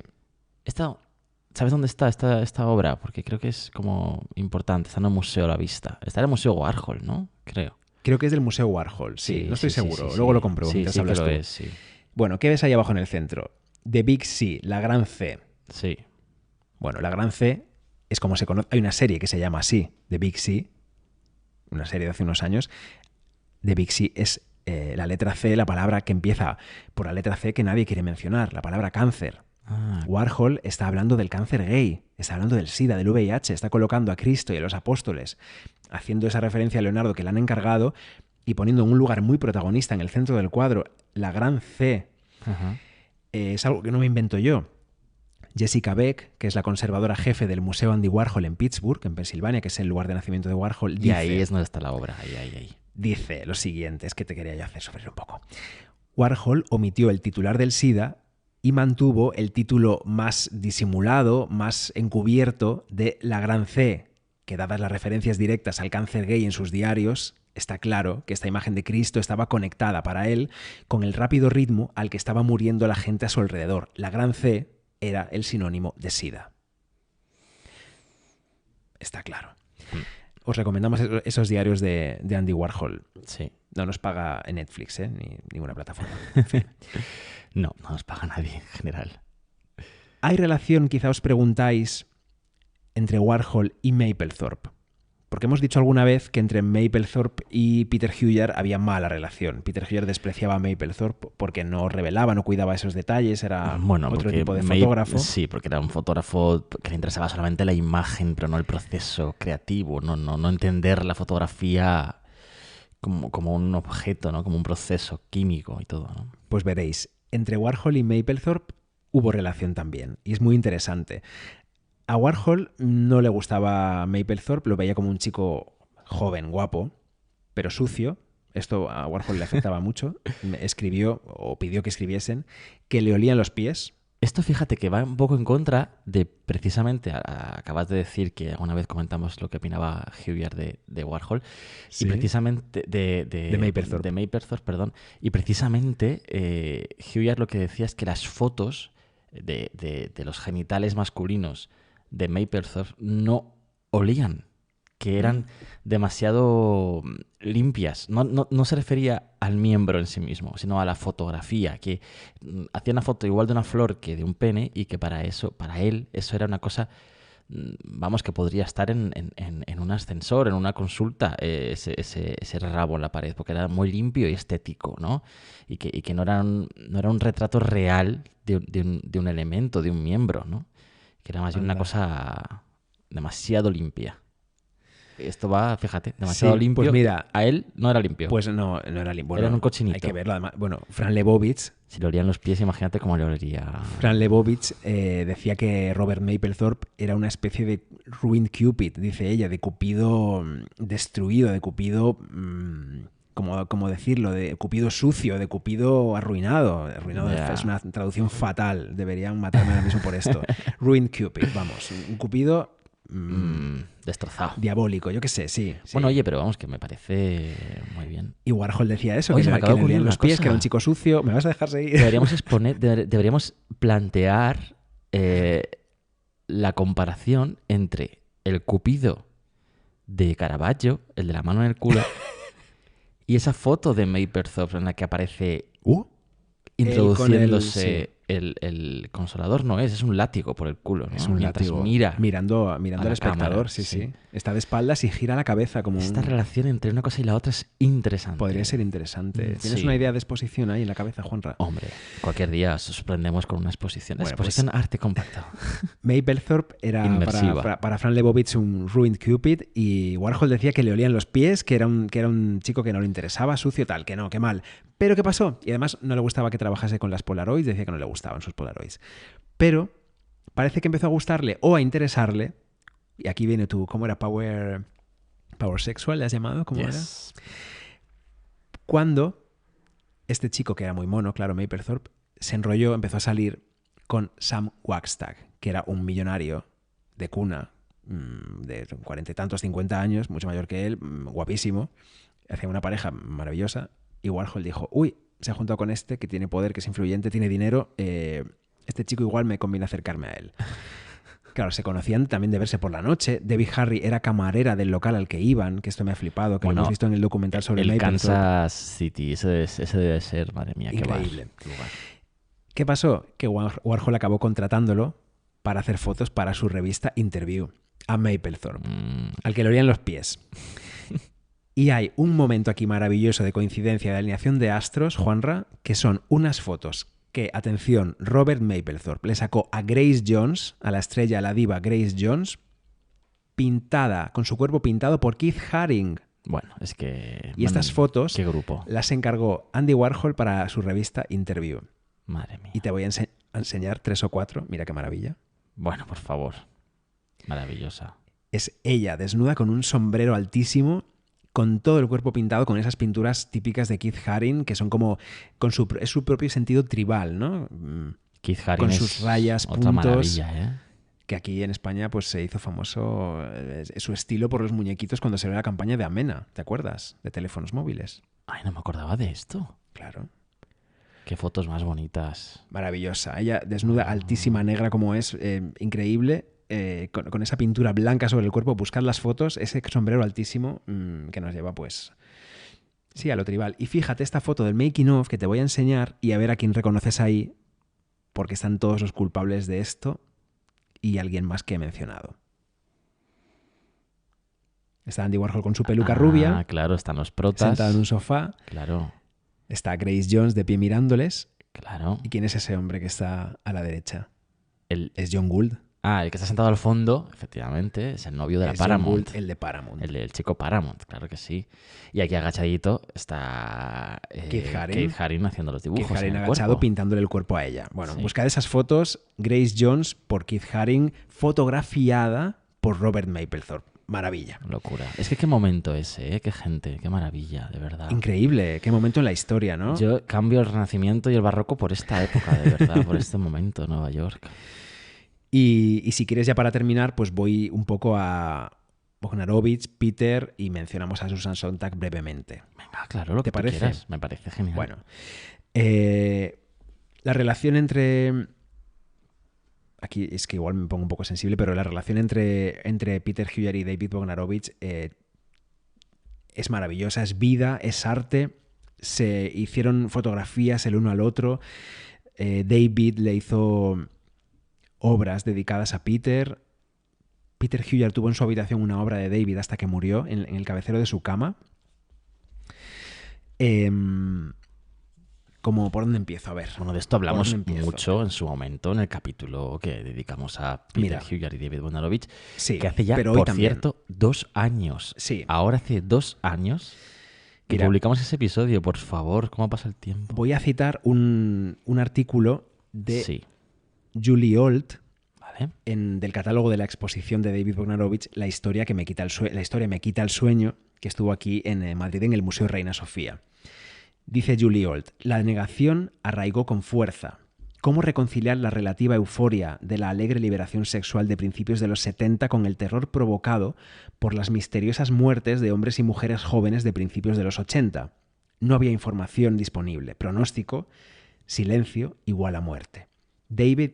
¿Sabes dónde está esta obra? Porque creo que es como importante. Está en el Museo a la Vista. Está en el Museo Warhol, ¿no? Creo que es del Museo Warhol, sí. No estoy seguro. Luego lo compruebo. Sí, que lo es, sí. Bueno, ¿qué ves ahí abajo en el centro? The Big C, la Gran C. Sí. Bueno, la Gran C es como se conoce. Hay una serie que se llama así, The Big C, una serie de hace unos años. The Big C es la letra C, la palabra que empieza por la letra C que nadie quiere mencionar, la palabra cáncer. Warhol está hablando del cáncer gay, está hablando del SIDA, del VIH, está colocando a Cristo y a los apóstoles, haciendo esa referencia a Leonardo que le han encargado y poniendo en un lugar muy protagonista en el centro del cuadro la Gran C. Es algo que no me invento yo. Jessica Beck, que es la conservadora jefe del Museo Andy Warhol en Pittsburgh, en Pensilvania, que es el lugar de nacimiento de Warhol, dice, y ahí es donde está la obra. Ahí. Dice lo siguiente, es que te quería yo hacer sufrir un poco. Warhol omitió el titular del SIDA y mantuvo el título más disimulado, más encubierto de la Gran C, que dadas las referencias directas al cáncer gay en sus diarios, está claro que esta imagen de Cristo estaba conectada para él con el rápido ritmo al que estaba muriendo la gente a su alrededor. La Gran C era el sinónimo de SIDA. Está claro. Os recomendamos esos diarios de Andy Warhol. Sí. No nos paga Netflix, ni ninguna plataforma. En fin. No nos paga nadie en general. ¿Hay relación, quizá os preguntáis, entre Warhol y Mapplethorpe? Porque hemos dicho alguna vez que entre Mapplethorpe y Peter Huyer había mala relación. Peter Huyer despreciaba a Mapplethorpe porque no revelaba, no cuidaba esos detalles, era otro tipo de fotógrafo. Sí, porque era un fotógrafo que le interesaba solamente la imagen, pero no el proceso creativo, no entender la fotografía como un objeto, ¿no? Como un proceso químico y todo, ¿no? Pues veréis, entre Warhol y Mapplethorpe hubo relación también, y es muy interesante. A Warhol no le gustaba Mapplethorpe, lo veía como un chico joven, guapo, pero sucio. Esto a Warhol le afectaba mucho. Escribió, o pidió que escribiesen, que le olían los pies. Esto, fíjate, que va un poco en contra de, precisamente, acabas de decir que alguna vez comentamos lo que opinaba Huyer de Warhol, ¿Sí? Y precisamente de Mapplethorpe, perdón. Y precisamente Huyer lo que decía es que las fotos de los genitales masculinos de Mapplethorpe no olían, que eran demasiado limpias. No se refería al miembro en sí mismo, sino a la fotografía, que hacía una foto igual de una flor que de un pene y que para él eso era una cosa, vamos, que podría estar en un ascensor, en una consulta, ese rabo en la pared, porque era muy limpio y estético, ¿no? Y que no era un retrato real de un elemento, de un miembro, ¿no? Que era más bien una cosa demasiado limpia. Esto va, fíjate, demasiado limpio. Pues mira, a él no era limpio. Pues no era limpio. Bueno, era un cochinito. Hay que verlo. Además, bueno, Fran Lebowitz. Si le olían los pies, imagínate cómo le olería. Fran Lebowitz decía que Robert Mapplethorpe era una especie de ruined Cupid, dice ella, de Cupido destruido, de Cupido, ¿cómo decirlo? De Cupido sucio, de Cupido arruinado. Yeah. Es una traducción fatal. Deberían matarme ahora mismo por esto. Ruined Cupid, vamos. Un Cupido destrozado. Diabólico, yo qué sé, sí. Bueno, oye, pero vamos, que me parece muy bien. Y Warhol decía eso, oye, que me acabo de ocurrir los una pies, cosa. que era un chico sucio. ¿Me vas a dejar seguir? Deberíamos plantear la comparación entre el Cupido de Caravaggio, el de la mano en el culo, y esa foto de Mapplethorpe en la que aparece introduciéndose el consolador. No es un látigo por el culo, ¿no? Es un látigo mirando al espectador, cámara, sí. Está de espaldas y gira la cabeza como esta relación entre una cosa y la otra es interesante. Podría ser interesante. ¿Tienes una idea de exposición ahí en la cabeza, Juanra? Hombre, cualquier día sorprendemos con una exposición. Bueno, exposición arte compacto. Mapplethorpe era para Fran Lebowitz un ruined Cupid y Warhol decía que le olían los pies, que era un chico que no le interesaba, sucio, tal, que no, que mal. Pero ¿qué pasó? Y además no le gustaba que trabajase con las Polaroids, decía que no le gustaban sus Polaroids. Pero parece que empezó a gustarle o a interesarle, y aquí viene tu, ¿cómo era? Power sexual, ¿le has llamado? ¿Cómo era? Cuando este chico, que era muy mono, claro, Mapplethorpe, se enrolló, empezó a salir con Sam Wagstag, que era un millonario de cuna, de 40 y tantos, 50 años, mucho mayor que él, guapísimo, hacía una pareja maravillosa, y Warhol dijo, uy, se ha juntado con este que tiene poder, que es influyente, tiene dinero, este chico igual me conviene acercarme a él. Claro, se conocían también de verse por la noche. Debbie Harry era camarera del local al que iban, que esto me ha flipado, que lo hemos visto en el documental sobre el Mapplethorpe. Kansas City, ese debe ser, madre mía, increíble. Qué lugar. ¿Qué pasó? Que Warhol acabó contratándolo para hacer fotos para su revista Interview, a Mapplethorpe, al que le olían los pies. Y hay un momento aquí maravilloso de coincidencia de alineación de astros, Juanra, que son unas fotos que, atención, Robert Mapplethorpe le sacó a Grace Jones, a la estrella, a la diva Grace Jones, pintada, con su cuerpo pintado por Keith Haring. Bueno, es que... Y estas fotos ¿qué grupo? las encargó Andy Warhol para su revista Interview. Madre mía. Y te voy a enseñar 3 o 4. Mira qué maravilla. Bueno, por favor. Maravillosa. Es ella desnuda con un sombrero altísimo, con todo el cuerpo pintado con esas pinturas típicas de Keith Haring, que son como es su propio sentido tribal, ¿no? Keith Haring con es sus rayas, otra puntos, maravilla, ¿eh? que aquí en España pues se hizo famoso su estilo por los muñequitos cuando se ve la campaña de Amena, ¿te acuerdas? De teléfonos móviles. Ay, no me acordaba de esto. Claro. Qué fotos más bonitas. Maravillosa. Ella desnuda, altísima, negra como es, increíble. Con esa pintura blanca sobre el cuerpo, buscad las fotos, ese sombrero altísimo que nos lleva pues sí a lo tribal. Y fíjate esta foto del making of que te voy a enseñar y a ver a quién reconoces ahí, porque están todos los culpables de esto y alguien más que he mencionado. Está Andy Warhol con su peluca rubia, claro, están los protas, sentado en un sofá. Claro. Está Grace Jones de pie mirándoles. Claro. ¿Y quién es ese hombre que está a la derecha? El Es John Gould. el que está sentado al fondo, efectivamente, es el novio de la Es John Paramount. Gould, el de Paramount. El chico Paramount, claro que sí. Y aquí agachadito está Keith Haring haciendo los dibujos. Keith Haring en el agachado cuerpo. pintándole el cuerpo a ella. Bueno, Sí. buscad esas fotos. Grace Jones por Keith Haring, fotografiada por Robert Mapplethorpe. Maravilla. Locura. Es que qué momento ese, ¿eh? Qué gente, qué maravilla, de verdad. Increíble. Qué momento en la historia, ¿no? Yo cambio el Renacimiento y el Barroco por esta época, de verdad, por este momento, Nueva York. Y si quieres ya para terminar, pues voy un poco a Bogdanovich, Peter y mencionamos a Susan Sontag brevemente. Venga, claro, lo que ¿Te parece? tú quieras. Me parece genial. Bueno, la relación entre... Aquí es que igual me pongo un poco sensible, pero la relación entre Peter Hugher y David Bogdanovich es maravillosa, es vida, es arte. Se hicieron fotografías el uno al otro. David le hizo obras dedicadas a Peter. Peter Hugher tuvo en su habitación una obra de David hasta que murió en el cabecero de su cama. ¿Por dónde empiezo? A ver. Bueno, de esto hablamos ¿por dónde empiezo? mucho en su momento en el capítulo que dedicamos a Peter Hugher y David Bogdanovich, Sí, que hace ya, pero hoy por también. cierto, 2 años. Sí. Ahora hace 2 años que Mira, publicamos ese episodio. Por favor, ¿cómo pasa el tiempo? voy a citar un artículo de Sí, Julie Holt ¿vale? del catálogo de la exposición de David Bogdanovich, La historia me quita el sueño, que estuvo aquí en Madrid en el Museo Reina Sofía. Dice Julie Holt, la negación arraigó con fuerza. ¿Cómo reconciliar la relativa euforia de la alegre liberación sexual de principios de los 70 con el terror provocado por las misteriosas muertes de hombres y mujeres jóvenes de principios de los 80? No había información disponible. Pronóstico, silencio igual a muerte. David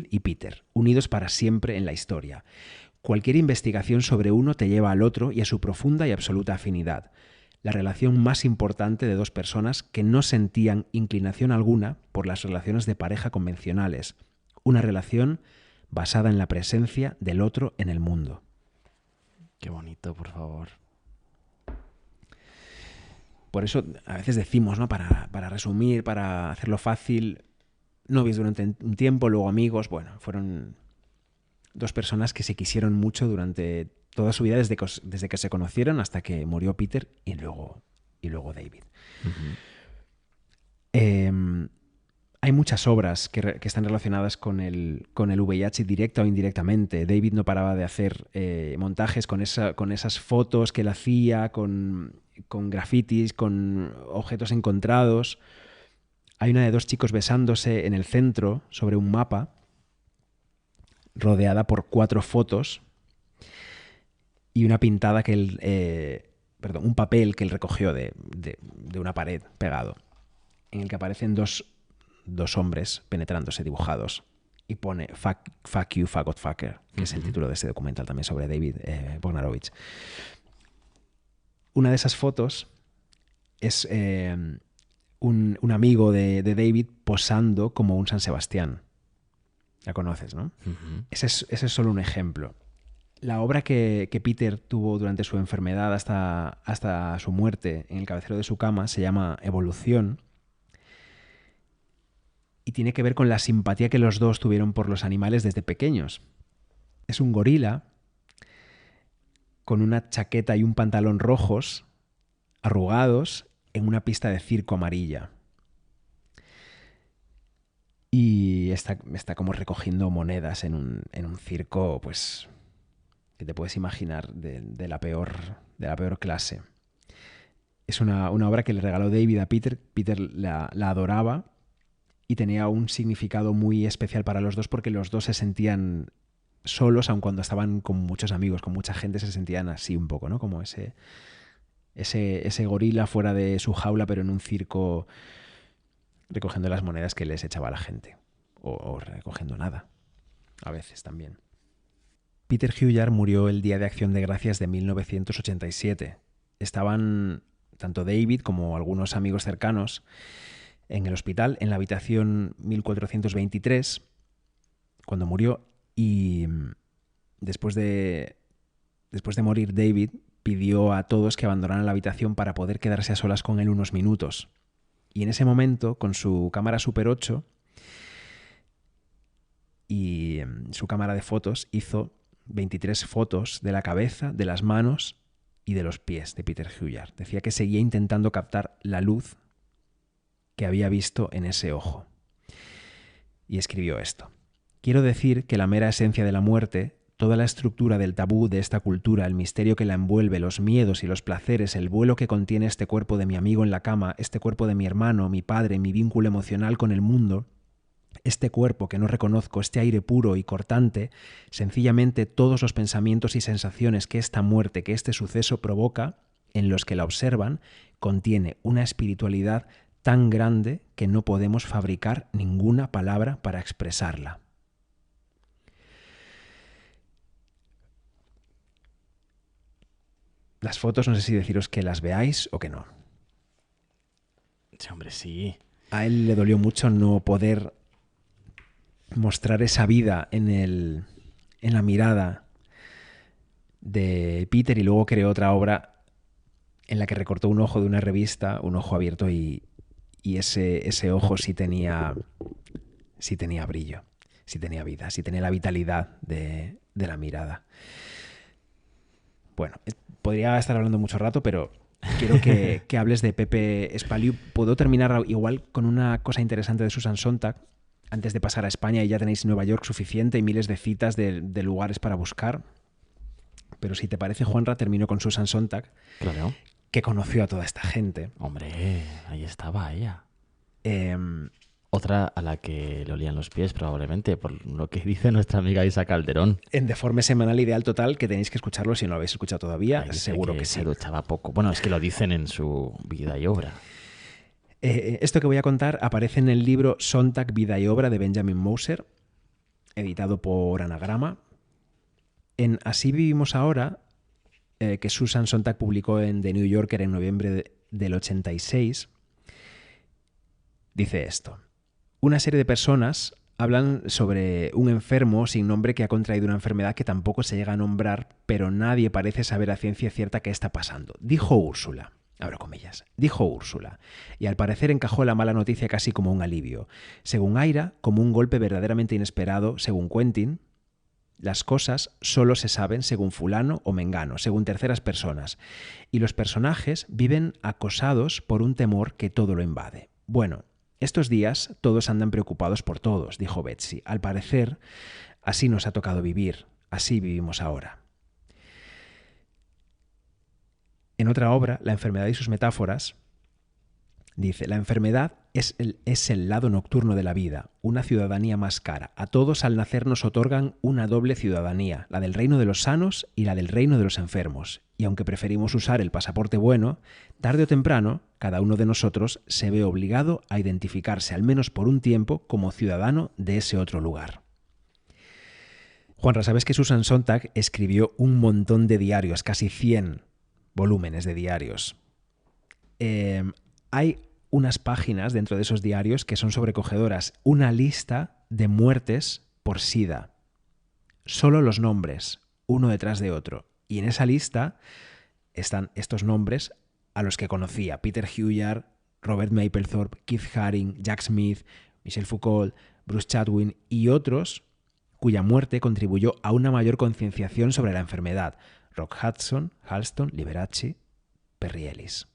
y Peter, unidos para siempre en la historia. Cualquier investigación sobre uno te lleva al otro y a su profunda y absoluta afinidad. La relación más importante de dos personas que no sentían inclinación alguna por las relaciones de pareja convencionales. Una relación basada en la presencia del otro en el mundo. Qué bonito, por favor. Por eso a veces decimos, ¿no? Para resumir, para hacerlo fácil, novios durante un tiempo, luego amigos. Bueno, fueron dos personas que se quisieron mucho durante toda su vida, desde que se conocieron hasta que murió Peter y luego David. Uh-huh. Hay muchas obras que están relacionadas con el VIH directa o indirectamente. David no paraba de hacer montajes con esas fotos que él hacía, con grafitis, con objetos encontrados. Hay una de 2 chicos besándose en el centro sobre un mapa, rodeada por 4 fotos, y una pintada que un papel que él recogió de una pared pegado, en el que aparecen dos hombres penetrándose dibujados, y pone fuck you, faggot fucker, que es el título de ese documental también sobre David Bogdanovich. Una de esas fotos es un amigo de David posando como un San Sebastián. La conoces, ¿no? Ujú. Ese es solo un ejemplo. La obra que Peter tuvo durante su enfermedad hasta su muerte en el cabecero de su cama se llama Evolución y tiene que ver con la simpatía que los dos tuvieron por los animales desde pequeños. Es un gorila con una chaqueta y un pantalón rojos, arrugados, en una pista de circo amarilla. Y está como recogiendo monedas en un circo, pues, que te puedes imaginar de la peor clase. Es una obra que le regaló David a Peter. Peter la adoraba y tenía un significado muy especial para los dos porque los dos se sentían solos, aun cuando estaban con muchos amigos, con mucha gente, se sentían así un poco, ¿no? Como ese gorila fuera de su jaula, pero en un circo recogiendo las monedas que les echaba la gente. O recogiendo nada. A veces también. Peter Hujar murió el Día de Acción de Gracias de 1987. Estaban tanto David como algunos amigos cercanos en el hospital, en la habitación 1423, cuando murió, y después de morir, David pidió a todos que abandonaran la habitación para poder quedarse a solas con él unos minutos. Y en ese momento, con su cámara Super 8 y su cámara de fotos, hizo 23 fotos de la cabeza, de las manos y de los pies de Peter Hujar. Decía que seguía intentando captar la luz que había visto en ese ojo. Y escribió esto. Quiero decir que la mera esencia de la muerte, toda la estructura del tabú de esta cultura, el misterio que la envuelve, los miedos y los placeres, el vuelo que contiene este cuerpo de mi amigo en la cama, este cuerpo de mi hermano, mi padre, mi vínculo emocional con el mundo, este cuerpo que no reconozco, este aire puro y cortante, sencillamente todos los pensamientos y sensaciones que esta muerte, que este suceso provoca en los que la observan, contiene una espiritualidad tan grande que no podemos fabricar ninguna palabra para expresarla. Las fotos no sé si deciros que las veáis o que no. Sí, hombre, sí. A él le dolió mucho no poder mostrar esa vida en la mirada de Peter, y luego creó otra obra en la que recortó un ojo de una revista, un ojo abierto, y ese ojo sí tenía brillo, sí tenía vida, sí tenía la vitalidad de la mirada. Bueno, podría estar hablando mucho rato, pero quiero que hables de Pepe Espaliu. Puedo terminar igual con una cosa interesante de Susan Sontag, antes de pasar a España, y ya tenéis Nueva York suficiente y miles de citas de lugares para buscar. Pero si te parece, Juanra, termino con Susan Sontag, Claro. que conoció a toda esta gente. Hombre, ahí estaba ella. Otra a la que le olían los pies, probablemente, por lo que dice nuestra amiga Isa Calderón. En Deforme Semanal Ideal Total, que tenéis que escucharlo si no lo habéis escuchado todavía, Ahí dice seguro que sí. se duchaba poco. Bueno, es que lo dicen en su vida y obra. Esto que voy a contar aparece en el libro Sontag, Vida y Obra de Benjamin Moser, editado por Anagrama. En Así vivimos ahora, que Susan Sontag publicó en The New Yorker en noviembre del 86, dice esto. Una serie de personas hablan sobre un enfermo sin nombre que ha contraído una enfermedad que tampoco se llega a nombrar, pero nadie parece saber a ciencia cierta qué está pasando. Dijo Úrsula. Abro comillas. Dijo Úrsula. Y al parecer encajó la mala noticia casi como un alivio. Según Aira, como un golpe verdaderamente inesperado, según Quentin, las cosas solo se saben según fulano o mengano, según terceras personas. Y los personajes viven acosados por un temor que todo lo invade. Bueno, estos días todos andan preocupados por todos, dijo Betsy. Al parecer, así nos ha tocado vivir. Así vivimos ahora. En otra obra, La enfermedad y sus metáforas, dice, la enfermedad es el lado nocturno de la vida, una ciudadanía más cara. A todos al nacer nos otorgan una doble ciudadanía, la del reino de los sanos y la del reino de los enfermos. Y aunque preferimos usar el pasaporte bueno, tarde o temprano, cada uno de nosotros se ve obligado a identificarse, al menos por un tiempo, como ciudadano de ese otro lugar. Juanra, ¿sabes que Susan Sontag escribió un montón de diarios, casi 100 volúmenes de diarios? Hay unas páginas dentro de esos diarios que son sobrecogedoras. Una lista de muertes por SIDA. Solo los nombres, uno detrás de otro. Y en esa lista están estos nombres a los que conocía. Peter Hugyar, Robert Mapplethorpe, Keith Haring, Jack Smith, Michel Foucault, Bruce Chatwin y otros cuya muerte contribuyó a una mayor concienciación sobre la enfermedad. Rock Hudson, Halston, Liberace, Perry Ellis.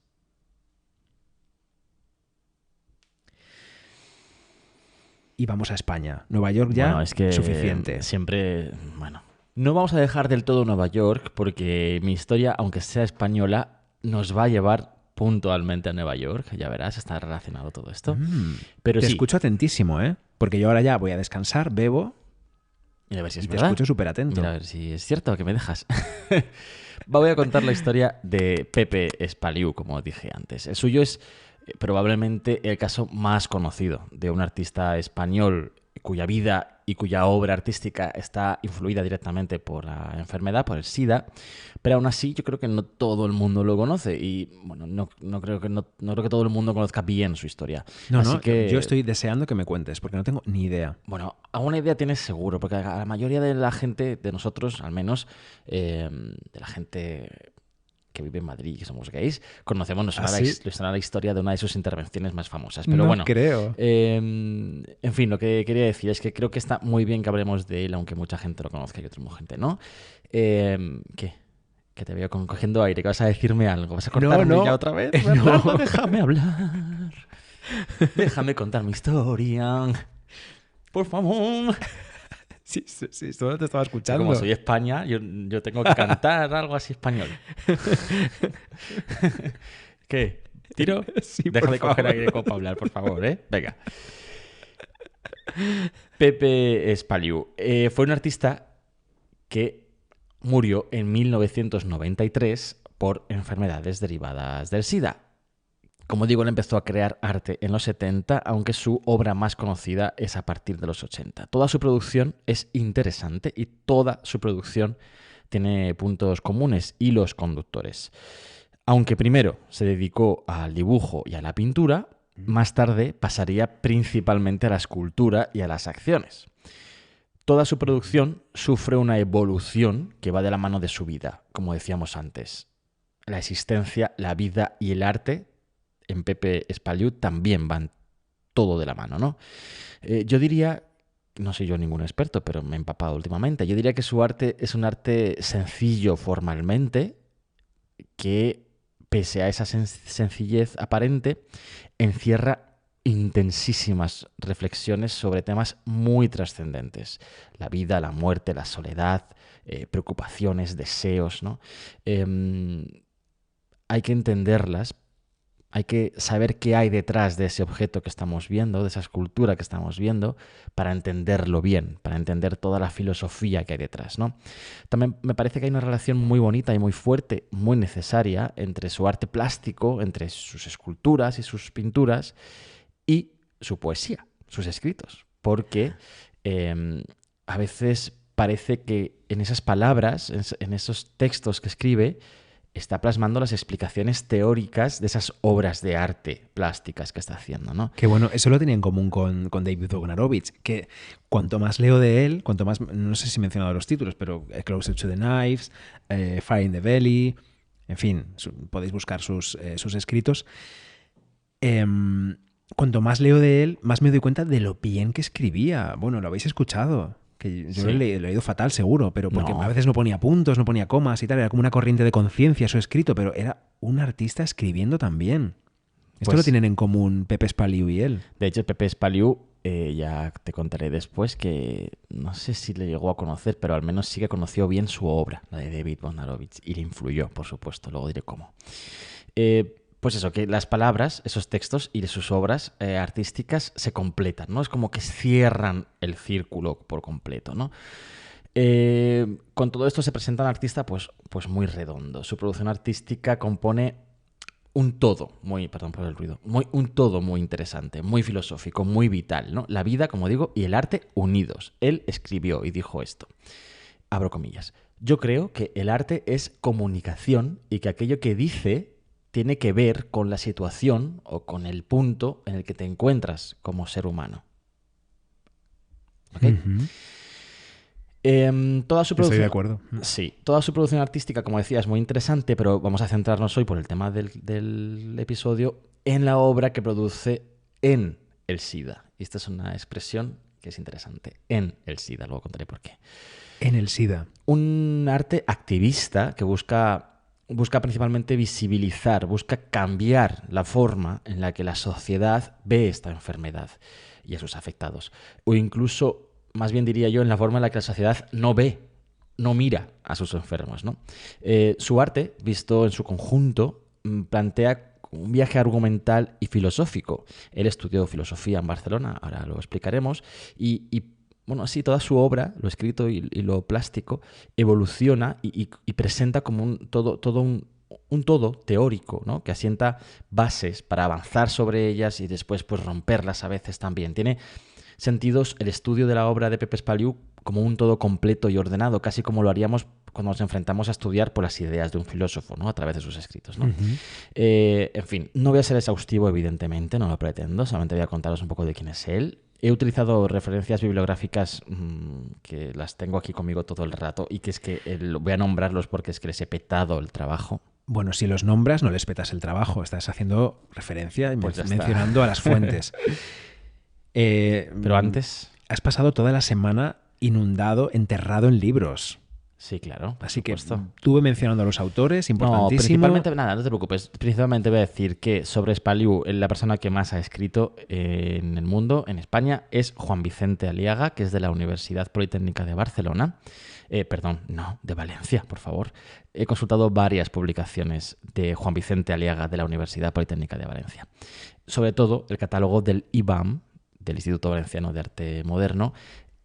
Y vamos a España. Nueva York ya, bueno, es que suficiente. Siempre, bueno, no vamos a dejar del todo Nueva York porque mi historia, aunque sea española, nos va a llevar puntualmente a Nueva York. Ya verás, está relacionado todo esto. Pero Te sí, escucho atentísimo, ¿eh? Porque yo ahora ya voy a descansar, bebo mira a ver si es y te verdad. escucho súper atento. Mira a ver si es cierto que me dejas. Voy a contar la historia de Pepe Espaliu, como dije antes. El suyo es probablemente el caso más conocido de un artista español cuya vida y cuya obra artística está influida directamente por la enfermedad, por el SIDA, pero aún así yo creo que no todo el mundo lo conoce y bueno, no creo que todo el mundo conozca bien su historia. No, Así no, que, yo estoy deseando que me cuentes porque no tengo ni idea. bueno, alguna idea tienes seguro, porque a la mayoría de la gente, de nosotros al menos, de la gente que vive en Madrid, que somos gays, conocemos, nos suena la historia de una de sus intervenciones más famosas. Pero no bueno, creo. en fin, lo que quería decir es que creo que está muy bien que hablemos de él, aunque mucha gente lo conozca y otra gente no. ¿Qué? Que te veo cogiendo aire, que vas a decirme algo. ¿Vas a cortarme ya otra vez? No. Déjame hablar. Déjame contar mi historia. Por favor. Sí, solo te estaba escuchando. Como soy España, yo tengo que cantar algo así español. ¿Qué? ¿Tiro? Sí, Deja de coger aire como para hablar, por favor, ¿eh? Venga. Pepe Espaliu fue un artista que murió en 1993 por enfermedades derivadas del SIDA. Como digo, él empezó a crear arte en los 70, aunque su obra más conocida es a partir de los 80. Toda su producción es interesante y toda su producción tiene puntos comunes, hilos conductores. Aunque primero se dedicó al dibujo y a la pintura, más tarde pasaría principalmente a la escultura y a las acciones. Toda su producción sufre una evolución que va de la mano de su vida, como decíamos antes. La existencia, la vida y el arte en Pepe Espaliu también van todo de la mano, ¿no? Yo diría, no soy yo ningún experto, pero me he empapado últimamente, yo diría que su arte es un arte sencillo formalmente, que pese a esa sencillez aparente, encierra intensísimas reflexiones sobre temas muy trascendentes. La vida, la muerte, la soledad, preocupaciones, deseos, ¿no? Hay que entenderlas. Hay que saber qué hay detrás de ese objeto que estamos viendo, de esa escultura que estamos viendo, para entenderlo bien, para entender toda la filosofía que hay detrás, ¿no? También me parece que hay una relación muy bonita y muy fuerte, muy necesaria, entre su arte plástico, entre sus esculturas y sus pinturas, y su poesía, sus escritos. Porque a veces parece que en esas palabras, en esos textos que escribe, está plasmando las explicaciones teóricas de esas obras de arte plásticas que está haciendo, ¿no? Que bueno, eso lo tenía en común con David Wojnarowicz, que cuanto más leo de él, cuanto más, no sé si he mencionado los títulos, pero Closer to the Knives, Fire in the Belly, en fin, podéis buscar sus escritos. Cuanto más leo de él, más me doy cuenta de lo bien que escribía. Bueno, lo habéis escuchado. Que yo Sí. lo he leído fatal, seguro, pero porque No. a veces no ponía puntos, no ponía comas y tal. Era como una corriente de conciencia su escrito, pero era un artista escribiendo también. Esto Pues, lo tienen en común Pepe Espaliu y él. de hecho, Pepe Espaliu, ya te contaré después que no sé si le llegó a conocer, pero al menos sí que conoció bien su obra, la de David Wojnarowicz, y le influyó, por supuesto. Luego diré cómo. Pues eso, que las palabras, esos textos y sus obras artísticas se completan, ¿no? Es como que cierran el círculo por completo, ¿no? Con todo esto se presenta un artista pues muy redondo. Su producción artística compone un todo, perdón por el ruido, un todo muy interesante, muy filosófico, muy vital, ¿no? La vida, como digo, y el arte unidos. Él escribió y dijo esto, abro comillas: yo creo que el arte es comunicación y que aquello que dice tiene que ver con la situación o con el punto en el que te encuentras como ser humano. ¿Okay? Toda su producción, estoy de acuerdo. Sí, toda su producción artística, como decía, es muy interesante, pero vamos a centrarnos hoy, por el tema del episodio, en la obra que produce en el SIDA. Y esta es una expresión que es interesante. En el SIDA, luego contaré por qué. En el SIDA. Un arte activista que busca principalmente visibilizar, busca cambiar la forma en la que la sociedad ve esta enfermedad y a sus afectados. O incluso, más bien diría yo, en la forma en la que la sociedad no ve, no mira a sus enfermos, ¿no? Su arte, visto en su conjunto, plantea un viaje argumental y filosófico. Él estudió filosofía en Barcelona, ahora lo explicaremos, y bueno, así toda su obra, lo escrito y lo plástico, evoluciona y presenta como un todo teórico, ¿no? Que asienta bases para avanzar sobre ellas y después pues romperlas a veces también. Tiene sentidos el estudio de la obra de Pepe Espaliu como un todo completo y ordenado, casi como lo haríamos cuando nos enfrentamos a estudiar por las ideas de un filósofo, ¿no? A través de sus escritos, ¿no? En fin, no voy a ser exhaustivo, evidentemente, no lo pretendo, solamente voy a contaros un poco de quién es él. He utilizado referencias bibliográficas que las tengo aquí conmigo todo el rato y que es que voy a nombrarlos porque es que les he petado el trabajo. Bueno, si los nombras no les petas el trabajo, estás haciendo referencia y Pues mencionando a las fuentes. Pero antes... Has pasado toda la semana inundado, enterrado en libros. Sí, claro. Así que estuve mencionando a los autores, importantísimo. No, principalmente, nada, no te preocupes. Principalmente voy a decir que sobre Espaliu, la persona que más ha escrito en el mundo, en España, es Juan Vicente Aliaga, que es de la Universidad Politécnica de Barcelona. De Valencia, por favor. He consultado varias publicaciones de Juan Vicente Aliaga de la Universidad Politécnica de Valencia. Sobre todo el catálogo del IBAM, del Instituto Valenciano de Arte Moderno,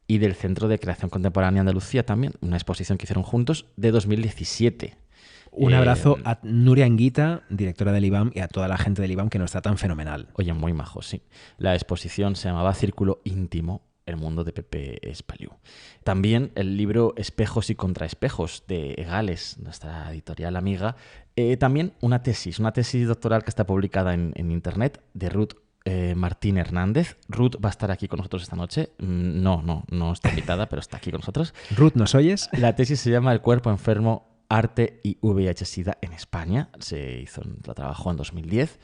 y del Centro de Creación Contemporánea Andalucía también, una exposición que hicieron juntos de 2017. Un abrazo a Nuria Anguita, directora del IBAM, y a toda la gente del IBAM que nos tratan fenomenal. Oye, muy majos, sí. La exposición se llamaba Círculo Íntimo, el mundo de Pepe Espaliu. También el libro Espejos y Contraespejos de Egales, nuestra editorial amiga. También una tesis doctoral que está publicada en internet de Ruth Martín Hernández. Ruth va a estar aquí con nosotros esta noche. No está invitada, pero está aquí con nosotros. Ruth, ¿nos oyes? La tesis se llama El cuerpo enfermo, arte y VIH-Sida en España. La trabajó en 2010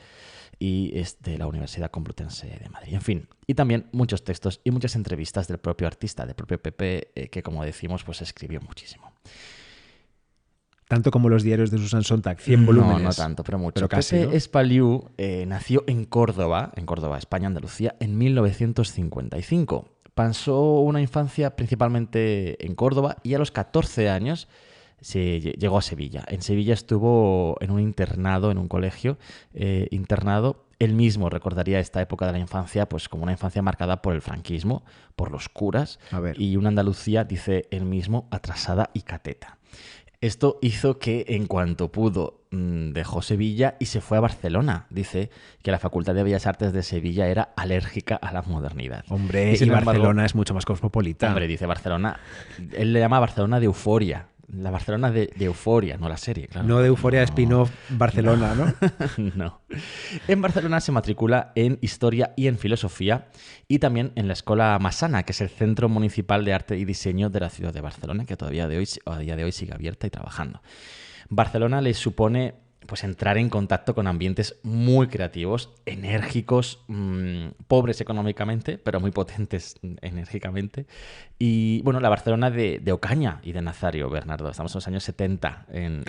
y es de la Universidad Complutense de Madrid. En fin, y también muchos textos y muchas entrevistas del propio artista, del propio Pepe, que como decimos, pues escribió muchísimo. Tanto como los diarios de Susan Sontag, 100 volúmenes. No tanto, pero mucho. Pero casi, Pepe ¿no? Espaliu nació en Córdoba, España, Andalucía, en 1955. Pasó una infancia principalmente en Córdoba y a los 14 años llegó a Sevilla. En Sevilla estuvo en un internado, en un colegio internado. Él mismo recordaría esta época de la infancia pues como una infancia marcada por el franquismo, por los curas y una Andalucía, dice él mismo, atrasada y cateta. Esto hizo que, en cuanto pudo, dejó Sevilla y se fue a Barcelona. Dice que la Facultad de Bellas Artes de Sevilla era alérgica a la modernidad. Hombre, y Barcelona es mucho más cosmopolita. Hombre, dice Barcelona. Él le llama Barcelona de euforia. La Barcelona de Euforia, no la serie, claro. No de Euforia, spin-off Barcelona, ¿no? No. En Barcelona se matricula en Historia y en Filosofía y también en la Escola Massana, que es el Centro Municipal de Arte y Diseño de la ciudad de Barcelona, que a día de hoy sigue abierta y trabajando. Barcelona le supone pues entrar en contacto con ambientes muy creativos, enérgicos, pobres económicamente, pero muy potentes enérgicamente. Y bueno, la Barcelona de Ocaña y de Nazario, Bernardo. Estamos en los años 70 en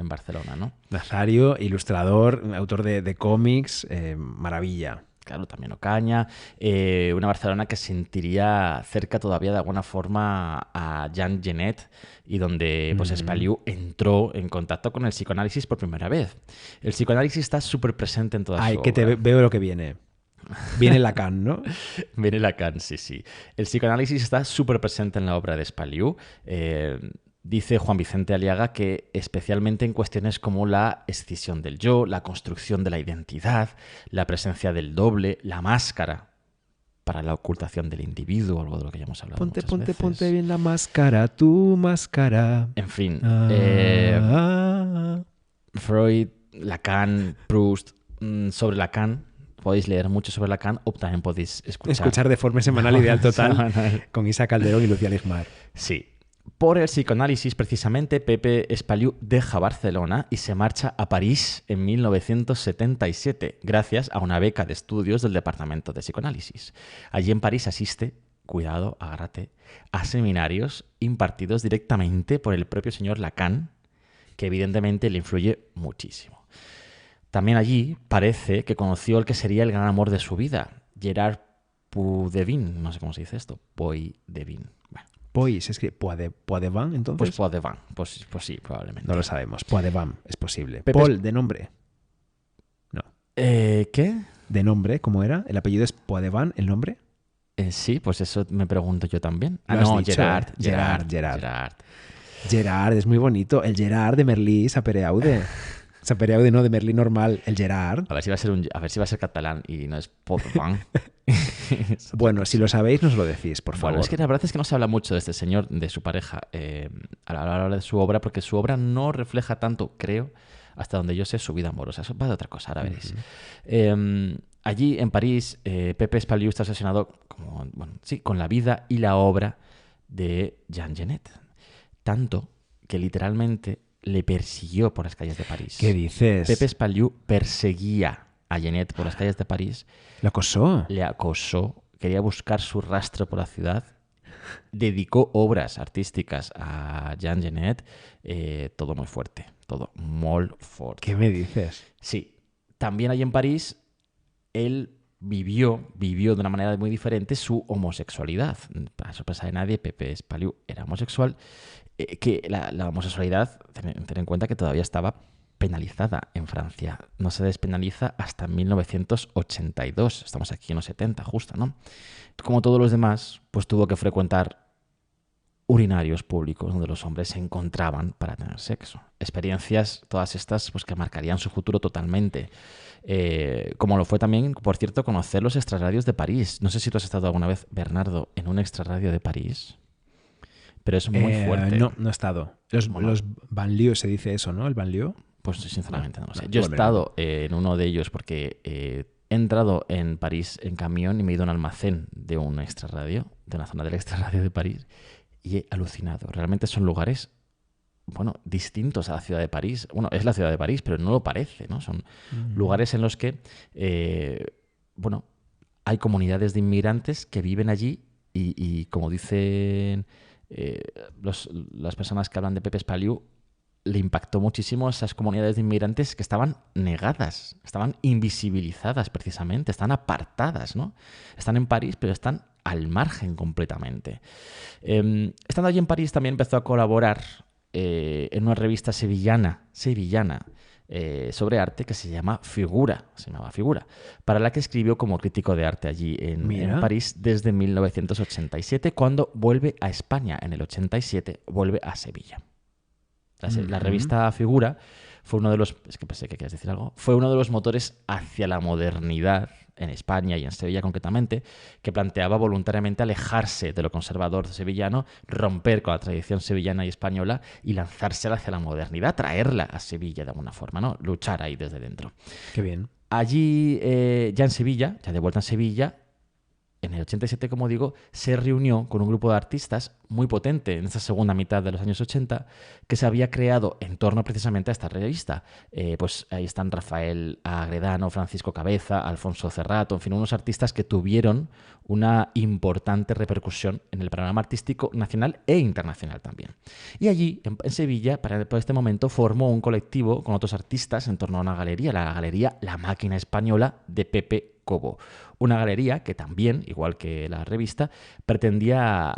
Barcelona, ¿no? Nazario, ilustrador, autor de cómics, maravilla. Claro, también Ocaña, una Barcelona que sentiría cerca todavía de alguna forma a Jean Genet y donde pues Espaliu entró en contacto con el psicoanálisis por primera vez. El psicoanálisis está súper presente en toda su obra. Te veo lo que viene. Viene Lacan, ¿no? Viene Lacan, sí. El psicoanálisis está súper presente en la obra de Espaliu. Dice Juan Vicente Aliaga que especialmente en cuestiones como la escisión del yo, la construcción de la identidad, la presencia del doble, la máscara para la ocultación del individuo, algo de lo que ya hemos hablado muchas veces. Ponte bien la máscara, tu máscara. En fin, Freud Lacan, Proust. Sobre Lacan, podéis leer mucho sobre Lacan o también podéis escuchar de forma semanal Ideal Total semanal. Con Isa Calderón y Lucía Ligmar. Sí. Por el psicoanálisis, precisamente, Pepe Espaliu deja Barcelona y se marcha a París en 1977, gracias a una beca de estudios del Departamento de Psicoanálisis. Allí en París asiste, cuidado, agárrate, a seminarios impartidos directamente por el propio señor Lacan, que evidentemente le influye muchísimo. También allí parece que conoció el que sería el gran amor de su vida, Gerard Poidevin, no sé cómo se dice esto, Poidevin. Bueno. Se escribe Poidevin, entonces. Pues Poidevin, pues sí, probablemente. No lo sabemos. Poidevin, es posible. Paul, de nombre. No. ¿Qué? De nombre, ¿cómo era? ¿El apellido es Poidevin, el nombre? Sí, pues eso me pregunto yo también. Gerard. Gerard, es muy bonito. El Gerard de Merlí Sapereaude. Sapereaude no, de Merlí normal, el Gerard. A ver si va a ser catalán y no es Poidevin. Bueno, si lo sabéis, nos lo decís, por favor. Bueno, es que la verdad es que no se habla mucho de este señor, de su pareja, a la hora de su obra, porque su obra no refleja tanto, creo, hasta donde yo sé, su vida amorosa. Eso va de otra cosa, ahora veréis. Allí, en París, Pepe Espaliu está obsesionado con la vida y la obra de Jean Genet. Tanto que literalmente le persiguió por las calles de París. ¿Qué dices? Pepe Espaliu perseguía a Genet por las calles de París. ¿Lo acosó? Le acosó, quería buscar su rastro por la ciudad, dedicó obras artísticas a Jean Genet, todo muy fuerte, todo muy fuerte. ¿Qué me dices? Sí, también allí en París, él vivió de una manera muy diferente su homosexualidad. Para sorpresa de nadie, Pepe Espaliu era homosexual, que la homosexualidad, ten en cuenta que todavía estaba penalizada en Francia. No se despenaliza hasta 1982. Estamos aquí en los 70, justo, ¿no? Como todos los demás, pues tuvo que frecuentar urinarios públicos donde los hombres se encontraban para tener sexo. Experiencias, todas estas, pues que marcarían su futuro totalmente. Como lo fue también, por cierto, conocer los extrarradios de París. No sé si tú has estado alguna vez, Bernardo, en un extrarradio de París, pero es muy fuerte. No he estado. Los banlieues se dice eso, ¿no? ¿El banlieue? Pues sinceramente no lo sé. Yo he estado en uno de ellos porque he entrado en París en camión y me he ido a un almacén de un extrarradio, de una zona del extrarradio de París, y he alucinado. Realmente son lugares, distintos a la ciudad de París. Bueno, es la ciudad de París, pero no lo parece, ¿no? Son lugares en los que, hay comunidades de inmigrantes que viven allí y como dicen las personas que hablan de Pepe Espaliu, le impactó muchísimo esas comunidades de inmigrantes que estaban negadas, estaban invisibilizadas precisamente, están apartadas, ¿no? Están en París, pero están al margen completamente. Estando allí en París también empezó a colaborar en una revista sevillana sobre arte que se llamaba Figura, para la que escribió como crítico de arte allí en París desde 1987, cuando vuelve a España. En el 87 vuelve a Sevilla. La revista Figura fue uno de los... Es que pensé que querías decir algo. Fue uno de los motores hacia la modernidad en España y en Sevilla concretamente, que planteaba voluntariamente alejarse de lo conservador sevillano, romper con la tradición sevillana y española y lanzarse hacia la modernidad, traerla a Sevilla de alguna forma, ¿no? Luchar ahí desde dentro. Qué bien. Allí, ya en Sevilla, ya de vuelta en Sevilla, en el 87, como digo, se reunió con un grupo de artistas muy potente en esta segunda mitad de los años 80 que se había creado en torno precisamente a esta revista. Pues ahí están Rafael Agredano, Francisco Cabeza, Alfonso Cerrato, en fin, unos artistas que tuvieron una importante repercusión en el panorama artístico nacional e internacional también. Y allí, en Sevilla, por este momento, formó un colectivo con otros artistas en torno a una galería, la galería La Máquina Española de Pepe Cobo. Una galería que también, igual que la revista, pretendía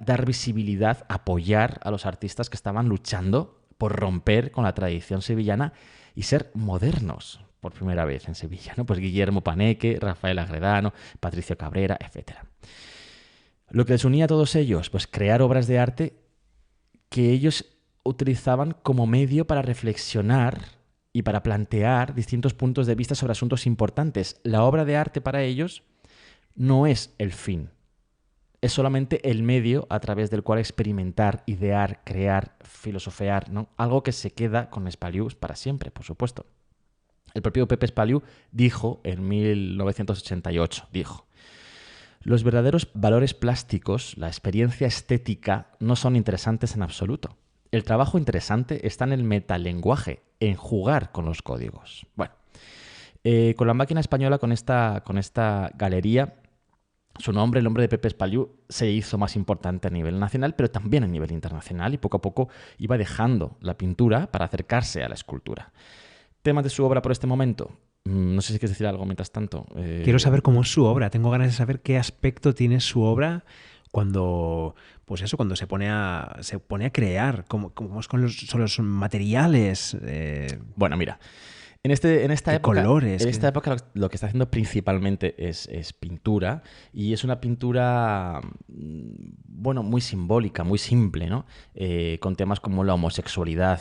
dar visibilidad, apoyar a los artistas que estaban luchando por romper con la tradición sevillana y ser modernos por primera vez en Sevilla, ¿no? Pues Guillermo Paneque, Rafael Agredano, Patricio Cabrera, etc. Lo que les unía a todos ellos, pues crear obras de arte que ellos utilizaban como medio para reflexionar y para plantear distintos puntos de vista sobre asuntos importantes. La obra de arte para ellos no es el fin. es solamente el medio a través del cual experimentar, idear, crear, filosofear, ¿no? Algo que se queda con Spaliu para siempre, por supuesto. El propio Pepe Spaliu dijo en 1988, los verdaderos valores plásticos, la experiencia estética, no son interesantes en absoluto. El trabajo interesante está en el metalenguaje, en jugar con los códigos. Bueno, con la máquina española, con esta galería, su nombre, el nombre de Pepe Spaliu, se hizo más importante a nivel nacional, pero también a nivel internacional, y poco a poco iba dejando la pintura para acercarse a la escultura. ¿Temas de su obra por este momento? No sé si quieres decir algo mientras tanto. Quiero saber cómo es su obra. Tengo ganas de saber qué aspecto tiene su obra cuando, pues eso, cuando se pone a crear, cómo es con los materiales. Bueno, mira, en esta época, colores. En esta época lo que está haciendo principalmente es pintura, y es una pintura, bueno, muy simbólica, muy simple, ¿no? Con temas como la homosexualidad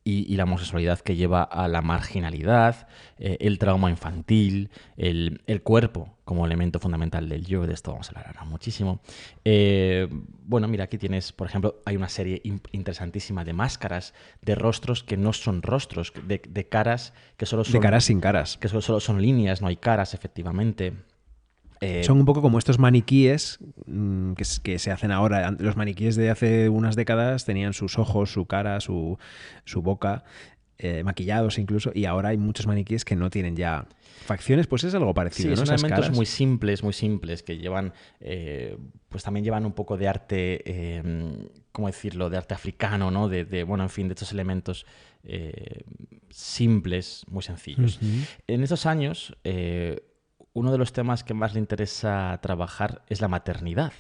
y la homosexualidad que lleva a la marginalidad, el trauma infantil, el cuerpo como elemento fundamental del yo. De esto vamos a hablar ahora muchísimo. Bueno, mira, aquí tienes, por ejemplo, hay una serie interesantísima de máscaras, de rostros que no son rostros, de caras que solo son... De caras sin caras. Que solo son líneas, no hay caras, efectivamente. Son un poco como estos maniquíes que se hacen ahora. Los maniquíes de hace unas décadas tenían sus ojos, su cara, su boca, maquillados incluso, y ahora hay muchos maniquíes que no tienen ya facciones. Pues es algo parecido, sí, ¿no? Son Esas elementos caras muy simples, que llevan, pues también llevan un poco de arte, ¿cómo decirlo?, de arte africano, ¿no? Bueno, en fin, de estos elementos simples, muy sencillos. Uh-huh. En esos años, uno de los temas que más le interesa trabajar es la maternidad.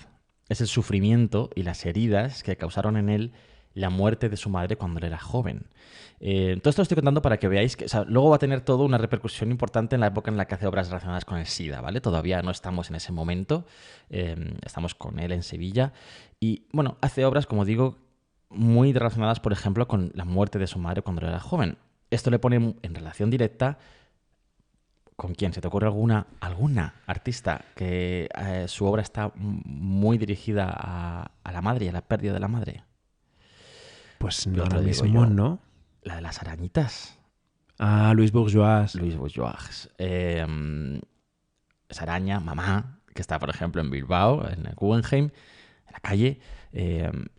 Es el sufrimiento y las heridas que causaron en él la muerte de su madre cuando él era joven. Todo esto lo estoy contando para que veáis que, o sea, luego va a tener todo una repercusión importante en la época en la que hace obras relacionadas con el SIDA, ¿vale? Todavía no estamos en ese momento, estamos con él en Sevilla, y bueno, hace obras, como digo, muy relacionadas, por ejemplo, con la muerte de su madre cuando él era joven. Esto le pone en relación directa. ¿Con quién? ¿Se te ocurre alguna artista que su obra está muy dirigida a la madre y a la pérdida de la madre? Pues Yo ahora te digo mismo yo, no. La de las arañitas. Louis Bourgeois. Louis Bourgeois. Esa araña, mamá, que está, por ejemplo, en Bilbao, en el Guggenheim, en la calle.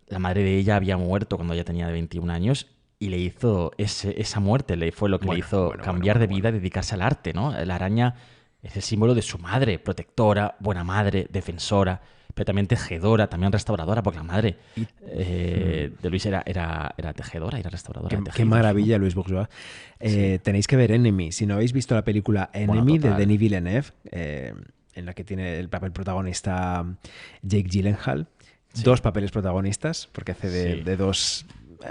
La madre de ella había muerto cuando ella tenía 21 años. Y le hizo esa muerte, fue lo que le hizo cambiar de vida y dedicarse al arte, ¿no? La araña es el símbolo de su madre, protectora, buena madre, defensora, pero también tejedora, también restauradora, porque la madre de Luis era tejedora, era restauradora. Qué maravilla, Louis Bourgeois. Sí. Tenéis que ver Enemy. Si no habéis visto la película Enemy de total. Denis Villeneuve, en la que tiene el papel protagonista Jake Gyllenhaal, dos papeles protagonistas, porque hace de dos...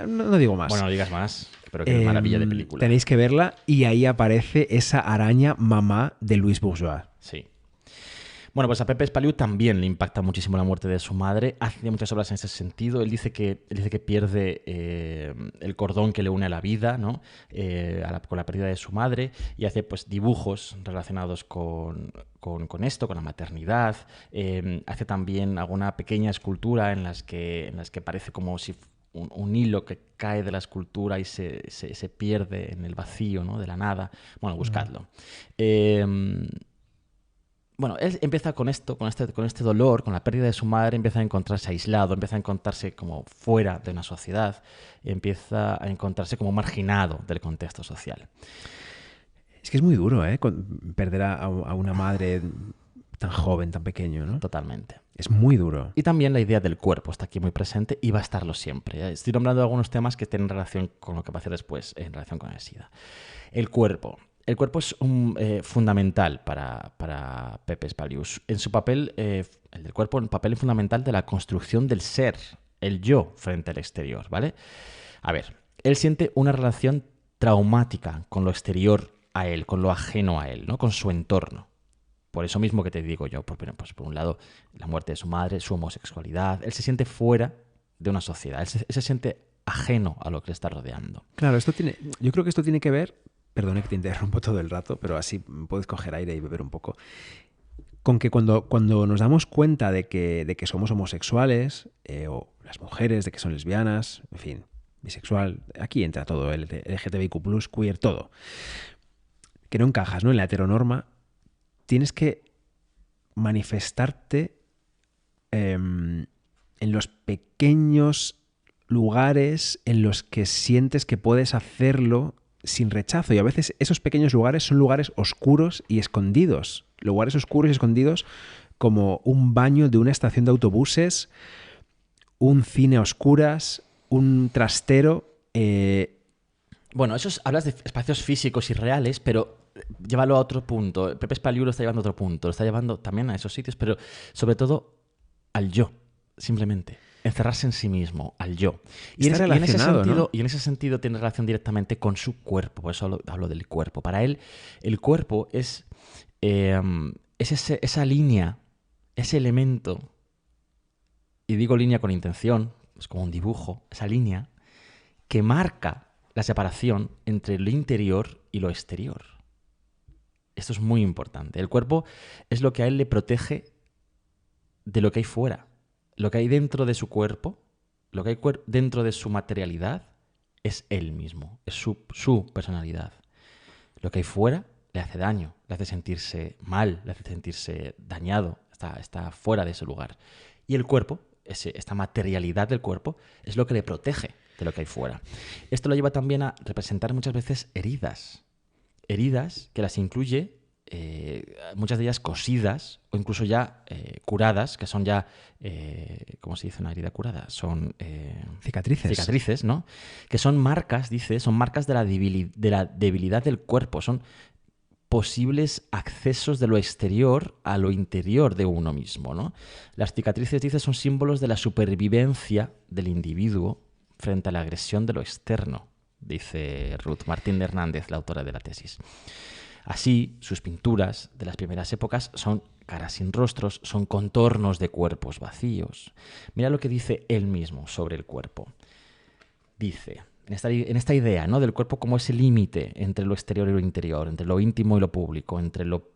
No digo más. Bueno, no digas más, pero qué maravilla de película. Tenéis que verla, y ahí aparece esa araña mamá de Louis Bourgeois. Sí. Bueno, pues a Pepe Spaliu también le impacta muchísimo la muerte de su madre. Hace muchas obras en ese sentido. Él dice que pierde el cordón que le une a la vida, ¿no? Con la pérdida de su madre, y hace pues dibujos relacionados con esto, con la maternidad. Hace también alguna pequeña escultura en las que parece como si un hilo que cae de la escultura y se pierde en el vacío, ¿no? De la nada. Bueno, buscadlo. Bueno, él empieza con esto, con este dolor, con la pérdida de su madre, empieza a encontrarse aislado, empieza a encontrarse como fuera de una sociedad, empieza a encontrarse como marginado del contexto social. Es que es muy duro, ¿eh? Perder a una madre tan joven, tan pequeño, ¿no? Totalmente. Es muy duro. Y también la idea del cuerpo está aquí muy presente y va a estarlo siempre. Estoy nombrando algunos temas que tienen relación con lo que va a hacer después en relación con el SIDA. El cuerpo. El cuerpo es fundamental para Pepe Spaliu. En su papel, el del cuerpo, un papel fundamental de la construcción del ser, el yo frente al exterior, ¿vale? A ver, él siente una relación traumática con lo exterior a él, con lo ajeno a él, ¿no? Con su entorno. Por eso mismo que te digo yo, pues por un lado, la muerte de su madre, su homosexualidad. Él se siente fuera de una sociedad, él se siente ajeno a lo que le está rodeando. Claro, yo creo que esto tiene que ver, perdone que te interrumpo todo el rato, pero así puedes coger aire y beber un poco, con que cuando nos damos cuenta de que somos homosexuales, o las mujeres, de que son lesbianas, en fin, bisexual, aquí entra todo, el LGTBIQ+, queer, todo, que no encajas, ¿no?, en la heteronorma, tienes que manifestarte en los pequeños lugares en los que sientes que puedes hacerlo sin rechazo. Y a veces esos pequeños lugares son lugares oscuros y escondidos. Lugares oscuros y escondidos como un baño de una estación de autobuses, un cine a oscuras, un trastero. Bueno, hablas de espacios físicos y reales, pero llévalo a otro punto. Pepe Spaliu lo está llevando a otro punto. Lo está llevando también a esos sitios, pero sobre todo al yo, simplemente. Encerrarse en sí mismo, al yo. Y en ese sentido tiene relación directamente con su cuerpo. Por eso hablo del cuerpo. Para él, el cuerpo es esa línea, ese elemento, y digo línea con intención, es como un dibujo, esa línea que marca la separación entre lo interior y lo exterior. Esto es muy importante. El cuerpo es lo que a él le protege de lo que hay fuera. Lo que hay dentro de su cuerpo, lo que hay dentro de su materialidad, es él mismo, es su personalidad. Lo que hay fuera le hace daño, le hace sentirse mal, le hace sentirse dañado, está fuera de ese lugar. Y el cuerpo, esta materialidad del cuerpo, es lo que le protege de lo que hay fuera. Esto lo lleva también a representar muchas veces heridas que las incluye, muchas de ellas cosidas o incluso ya curadas, que son ya, ¿cómo se dice una herida curada? Son cicatrices, ¿no? Que son marcas, son marcas de la debilidad del cuerpo, son posibles accesos de lo exterior a lo interior de uno mismo, ¿no? Las cicatrices, son símbolos de la supervivencia del individuo frente a la agresión de lo externo, dice Ruth Martín de Hernández, la autora de la tesis. Así, sus pinturas de las primeras épocas son caras sin rostros, son contornos de cuerpos vacíos. Mira lo que dice él mismo sobre el cuerpo. Dice, en esta idea, ¿no?, del cuerpo como ese límite entre lo exterior y lo interior, entre lo íntimo y lo público, entre lo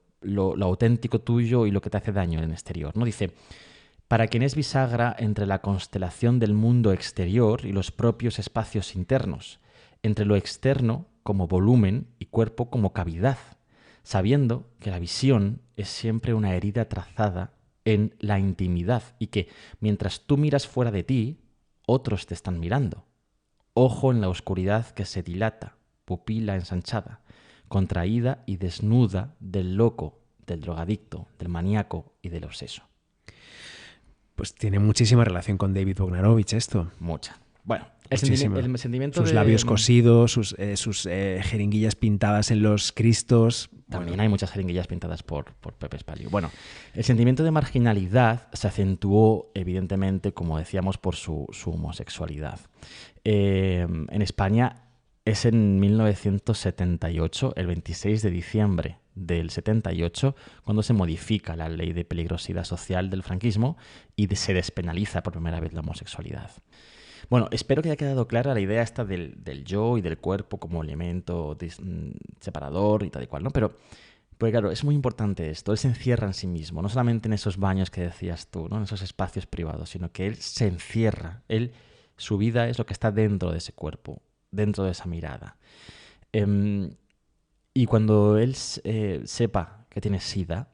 auténtico tuyo y lo que te hace daño en el exterior, ¿no? Dice, para quien es bisagra entre la constelación del mundo exterior y los propios espacios internos, entre lo externo como volumen y cuerpo como cavidad, sabiendo que la visión es siempre una herida trazada en la intimidad y que, mientras tú miras fuera de ti, otros te están mirando. Ojo en la oscuridad que se dilata, pupila ensanchada, contraída y desnuda del loco, del drogadicto, del maníaco y del obseso. Pues tiene muchísima relación con David Bogdanovich esto. Mucha. Bueno, el sentimiento sus labios cosidos, sus jeringuillas pintadas en los cristos. También hay muchas jeringuillas pintadas por Pepe Spaliu. Bueno, el sentimiento de marginalidad se acentuó, evidentemente, como decíamos, por su homosexualidad. En España es en 1978, el 26 de diciembre del 78, cuando se modifica la ley de peligrosidad social del franquismo y se despenaliza por primera vez la homosexualidad. Bueno, espero que haya quedado clara la idea esta del yo y del cuerpo como elemento separador y tal y cual, ¿no? Pero, porque claro, es muy importante esto. Él se encierra en sí mismo, no solamente en esos baños que decías tú, ¿no?, en esos espacios privados, sino que él se encierra. Su vida es lo que está dentro de ese cuerpo, dentro de esa mirada. Y cuando él sepa que tiene SIDA,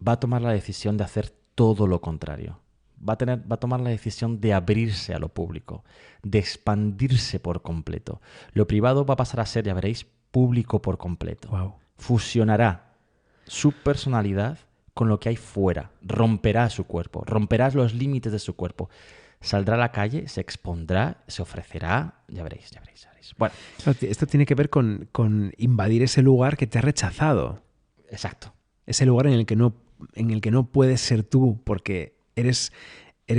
va a tomar la decisión de hacer todo lo contrario. Va a tomar la decisión de abrirse a lo público, de expandirse por completo. Lo privado va a pasar a ser, ya veréis, público por completo. Wow. Fusionará su personalidad con lo que hay fuera. Romperá su cuerpo, romperá los límites de su cuerpo. Saldrá a la calle, se expondrá, se ofrecerá. Ya veréis. Bueno, esto tiene que ver con invadir ese lugar que te ha rechazado. Exacto. Ese lugar en el que no puedes ser tú porque eres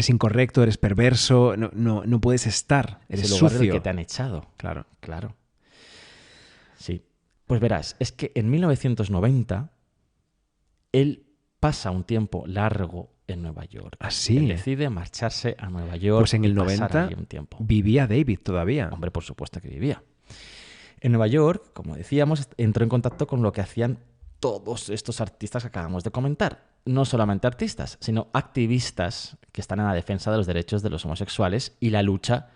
incorrecto, eres perverso, no puedes estar, eres ese lugar sucio. Del que te han echado. Claro. Sí. Pues verás, es que en 1990 él pasa un tiempo largo en Nueva York. ¿Ah, sí? Él decide marcharse a Nueva York. Pues en el 90 un tiempo. Vivía David todavía. Hombre, por supuesto que vivía. En Nueva York, como decíamos, entró en contacto con lo que hacían todos estos artistas que acabamos de comentar. No solamente artistas, sino activistas que están en la defensa de los derechos de los homosexuales y la lucha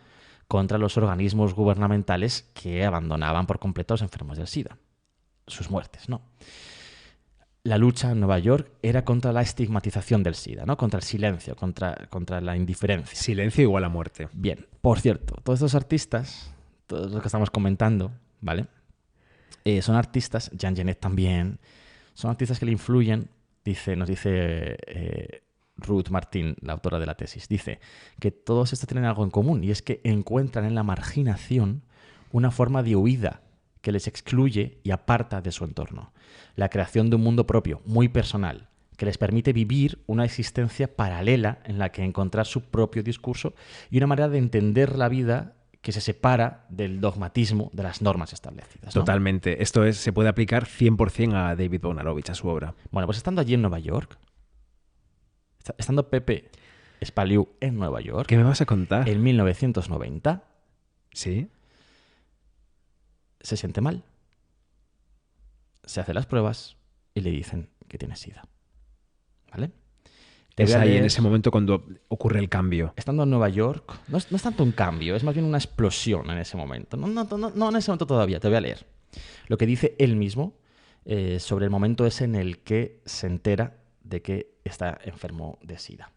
contra los organismos gubernamentales que abandonaban por completo a los enfermos del SIDA. Sus muertes, ¿no? La lucha en Nueva York era contra la estigmatización del SIDA, ¿no? Contra el silencio, contra la indiferencia. Silencio igual a muerte. Bien, por cierto, todos estos artistas, todos los que estamos comentando, ¿vale? Son artistas, Jean Genet también, son artistas que le influyen, nos dice Ruth Martin, la autora de la tesis, dice que todos estos tienen algo en común y es que encuentran en la marginación una forma de huida que les excluye y aparta de su entorno. La creación de un mundo propio, muy personal, que les permite vivir una existencia paralela en la que encontrar su propio discurso y una manera de entender la vida que se separa del dogmatismo de las normas establecidas, ¿no? Totalmente. Esto se puede aplicar 100% a David Bonarovich, a su obra. Bueno, pues estando allí en Nueva York, estando Pepe Spaliu en Nueva York... ¿Qué me vas a contar? En 1990... ¿Sí? Se siente mal. Se hace las pruebas y le dicen que tiene SIDA. ¿Vale? Es ahí en ese momento cuando ocurre el cambio. Estando en Nueva York, no es tanto un cambio, es más bien una explosión en ese momento. No en ese momento todavía, te voy a leer. Lo que dice él mismo sobre el momento ese en el que se entera de que está enfermo de SIDA.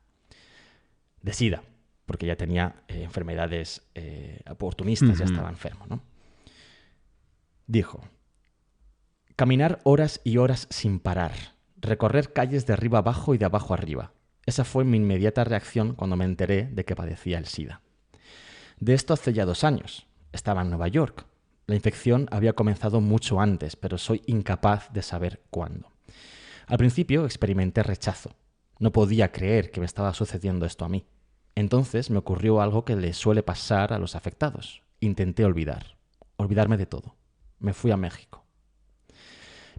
De SIDA, porque ya tenía enfermedades oportunistas, ya estaba enfermo, ¿no? Dijo: caminar horas y horas sin parar, recorrer calles de arriba abajo y de abajo arriba. Esa fue mi inmediata reacción cuando me enteré de que padecía el SIDA. De esto hace ya 2 años. Estaba en Nueva York. La infección había comenzado mucho antes, pero soy incapaz de saber cuándo. Al principio experimenté rechazo. No podía creer que me estaba sucediendo esto a mí. Entonces me ocurrió algo que le suele pasar a los afectados. Intenté olvidarme de todo. Me fui a México.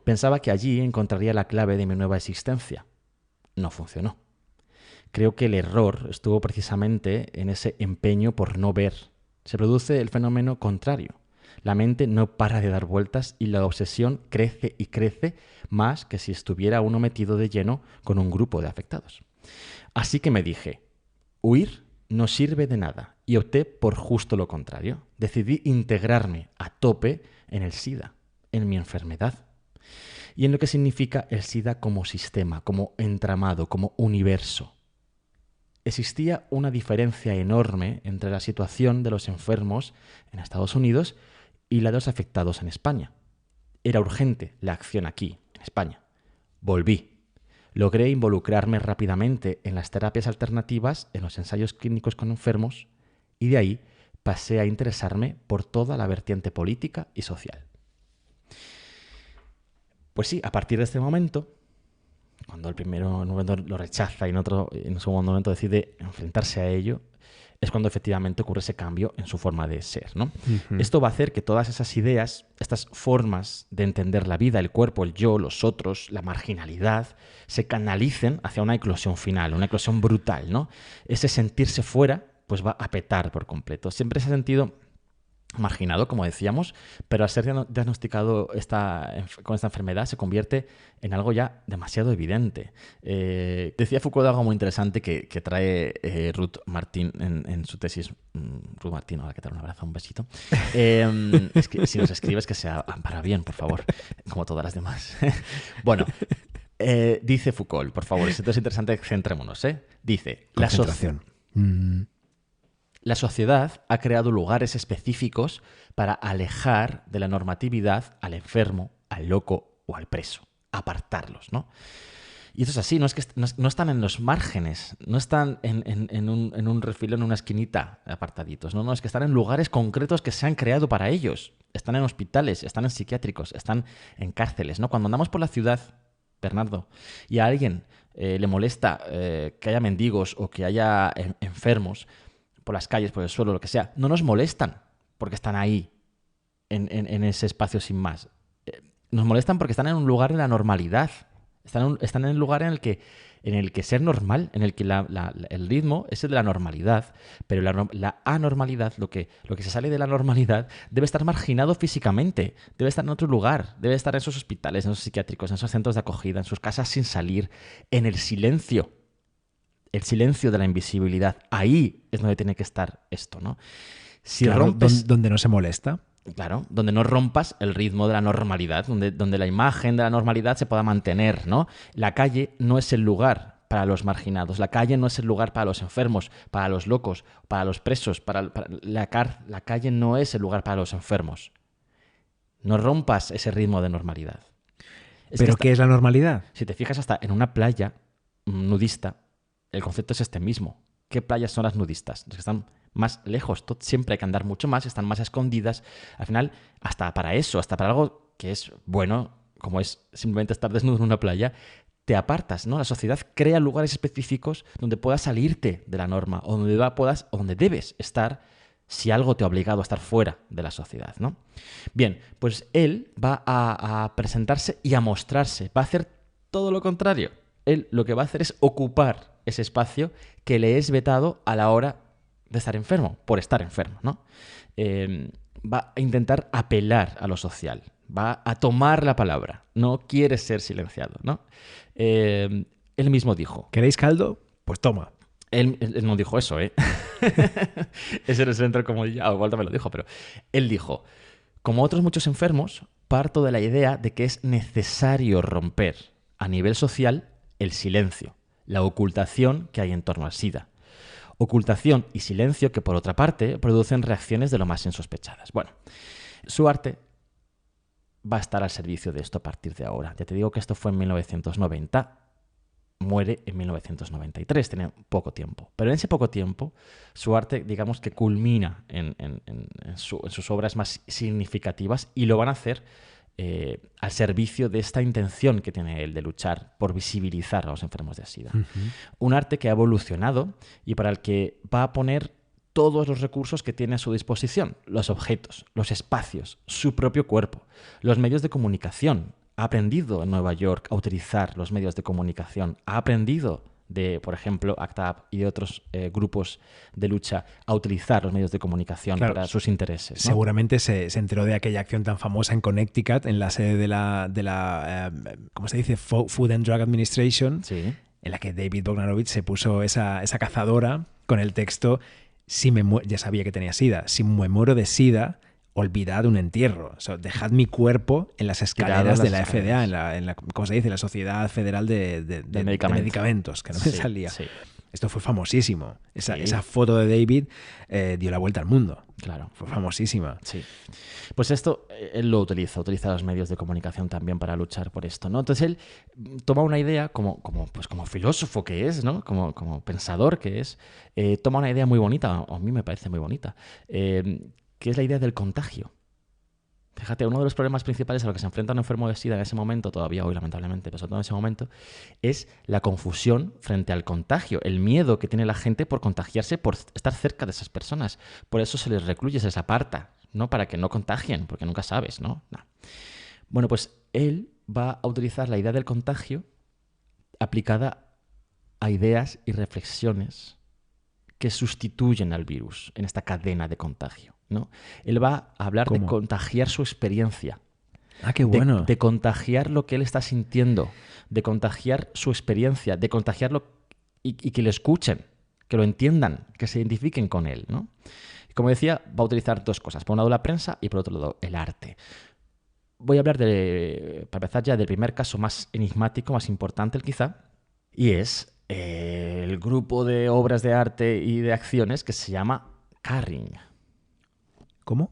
Pensaba que allí encontraría la clave de mi nueva existencia. No funcionó. Creo que el error estuvo precisamente en ese empeño por no ver. Se produce el fenómeno contrario. La mente no para de dar vueltas y la obsesión crece y crece más que si estuviera uno metido de lleno con un grupo de afectados. Así que me dije, huir no sirve de nada y opté por justo lo contrario. Decidí integrarme a tope en el SIDA, en mi enfermedad y en lo que significa el SIDA como sistema, como entramado, como universo. Existía una diferencia enorme entre la situación de los enfermos en Estados Unidos y la de los afectados en España. Era urgente la acción aquí, en España. Volví. Logré involucrarme rápidamente en las terapias alternativas, en los ensayos clínicos con enfermos, y de ahí pasé a interesarme por toda la vertiente política y social. Pues sí, a partir de este momento, cuando el primero momento lo rechaza y en un segundo momento decide enfrentarse a ello, es cuando efectivamente ocurre ese cambio en su forma de ser, ¿no? Uh-huh. Esto va a hacer que todas esas ideas, estas formas de entender la vida, el cuerpo, el yo, los otros, la marginalidad, se canalicen hacia una eclosión final, una eclosión brutal, ¿no? Ese sentirse fuera, pues va a petar por completo. Siempre se ha sentido marginado, como decíamos, pero al ser diagnosticado con esta enfermedad se convierte en algo ya demasiado evidente. Decía Foucault algo muy interesante que trae Ruth Martin en su tesis. Ruth Martin, ahora que te doy un abrazo, un besito. Es que si nos escribes que sea para bien, por favor, como todas las demás. Bueno, dice Foucault, por favor, esto es interesante, centrémonos, Dice, concentración. La sociedad ha creado lugares específicos para alejar de la normatividad al enfermo, al loco o al preso, apartarlos, ¿no? Y eso es así, no están en los márgenes, no están en un refilo, en una esquinita apartaditos, no, es que están en lugares concretos que se han creado para ellos. Están en hospitales, están en psiquiátricos, están en cárceles, ¿no? Cuando andamos por la ciudad, Bernardo, y a alguien le molesta que haya mendigos o que haya enfermos por las calles, por el suelo, lo que sea, no nos molestan porque están ahí, en ese espacio sin más. Nos molestan porque están en un lugar de la normalidad, Están en el lugar en el que ser normal, en el que el ritmo es el de la normalidad, pero la anormalidad, lo que se sale de la normalidad, debe estar marginado físicamente, debe estar en otro lugar, debe estar en esos hospitales, en esos psiquiátricos, en esos centros de acogida, en sus casas sin salir, en el silencio de la invisibilidad. Ahí es donde tiene que estar esto, ¿no? Si claro, rompes... donde no se molesta. Claro, donde no rompas el ritmo de la normalidad, donde la imagen de la normalidad se pueda mantener, ¿no? La calle no es el lugar para los marginados, la calle no es el lugar para los enfermos, para los locos, para los presos, la calle no es el lugar para los enfermos. No rompas ese ritmo de normalidad. ¿Pero qué es la normalidad? Si te fijas, hasta en una playa nudista, el concepto es este mismo. ¿Qué playas son las nudistas? Las que están más lejos. Siempre hay que andar mucho más, están más escondidas. Al final, hasta para eso, hasta para algo que es bueno, como es simplemente estar desnudo en una playa, te apartas, ¿no? La sociedad crea lugares específicos donde puedas salirte de la norma, o donde debes estar si algo te ha obligado a estar fuera de la sociedad, ¿no? Bien, pues él va a presentarse y a mostrarse. Va a hacer todo lo contrario. Él lo que va a hacer es ocupar ese espacio que le es vetado a la hora de estar enfermo, por estar enfermo, ¿no? Va a intentar apelar a lo social, va a tomar la palabra, no quiere ser silenciado, ¿no? Él mismo dijo... ¿Queréis caldo? Pues toma. Él no dijo eso, ¿eh? Ese no es el centro como ya, igual también lo dijo, pero él dijo, como otros muchos enfermos, parto de la idea de que es necesario romper a nivel social el silencio, la ocultación que hay en torno al SIDA. Ocultación y silencio que, por otra parte, producen reacciones de lo más insospechadas. Bueno, su arte va a estar al servicio de esto a partir de ahora. Ya te digo que esto fue en 1990, muere en 1993, tiene poco tiempo. Pero en ese poco tiempo, su arte, digamos que culmina en sus obras más significativas y lo van a hacer al servicio de esta intención que tiene él de luchar por visibilizar a los enfermos de SIDA. Uh-huh. Un arte que ha evolucionado y para el que va a poner todos los recursos que tiene a su disposición, los objetos, los espacios, su propio cuerpo, los medios de comunicación. Ha aprendido en Nueva York a utilizar los medios de comunicación, ha aprendido de, por ejemplo, ACT UP y de otros grupos de lucha a utilizar los medios de comunicación para sus intereses, ¿no? Seguramente se enteró de aquella acción tan famosa en Connecticut, en la sede de la ¿cómo se dice? Food and Drug Administration, sí, en la que David Bogdanovich se puso esa cazadora con el texto, ya sabía que tenía SIDA, si me muero de SIDA, olvidad un entierro. O sea, dejad mi cuerpo en las escaleras de la FDA, en la ¿cómo se dice? La Sociedad Federal de Medicamentos, que no me salía. Sí. Esto fue famosísimo. Esa foto de David dio la vuelta al mundo. Claro. Fue famosísima. Sí. Pues esto él lo utiliza los medios de comunicación también para luchar por esto, ¿no? Entonces él toma una idea como filósofo que es, ¿no? Como pensador que es, toma una idea muy bonita, a mí me parece muy bonita, que es la idea del contagio. Fíjate, uno de los problemas principales a los que se enfrenta un enfermo de SIDA en ese momento, todavía hoy lamentablemente, pero sobre todo en ese momento, es la confusión frente al contagio, el miedo que tiene la gente por contagiarse, por estar cerca de esas personas. Por eso se les recluye, se les aparta, ¿no? Para que no contagien, porque nunca sabes, ¿no? Bueno, pues él va a utilizar la idea del contagio aplicada a ideas y reflexiones que sustituyen al virus en esta cadena de contagio, ¿no? Él va a hablar de contagiar su experiencia. Ah, qué bueno. De contagiar lo que él está sintiendo, de contagiar su experiencia, de contagiarlo y que lo escuchen, que lo entiendan, que se identifiquen con él, ¿no? Y como decía, va a utilizar dos cosas. Por un lado la prensa y por otro lado el arte. Voy a hablar, para empezar ya, del primer caso más enigmático, más importante quizá, y es el grupo de obras de arte y de acciones que se llama Carring. ¿Cómo?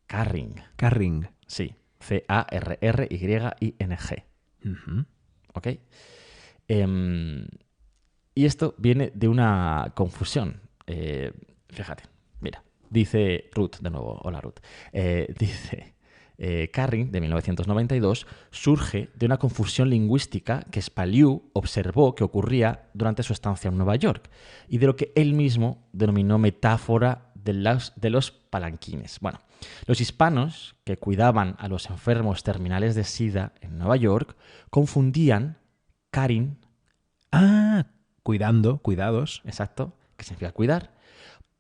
Carring. Carring. Sí. C-A-R-R-Y-I-N-G. Uh-huh. ¿Ok? Y esto viene de una confusión. Fíjate, mira. Dice Ruth, de nuevo. Hola, Ruth. Dice... Carring, de 1992, surge de una confusión lingüística que Spaliu observó que ocurría durante su estancia en Nueva York y de lo que él mismo denominó metáfora de los palanquines. Bueno, los hispanos que cuidaban a los enfermos terminales de SIDA en Nueva York confundían caring, cuidados. exacto, que significa cuidar,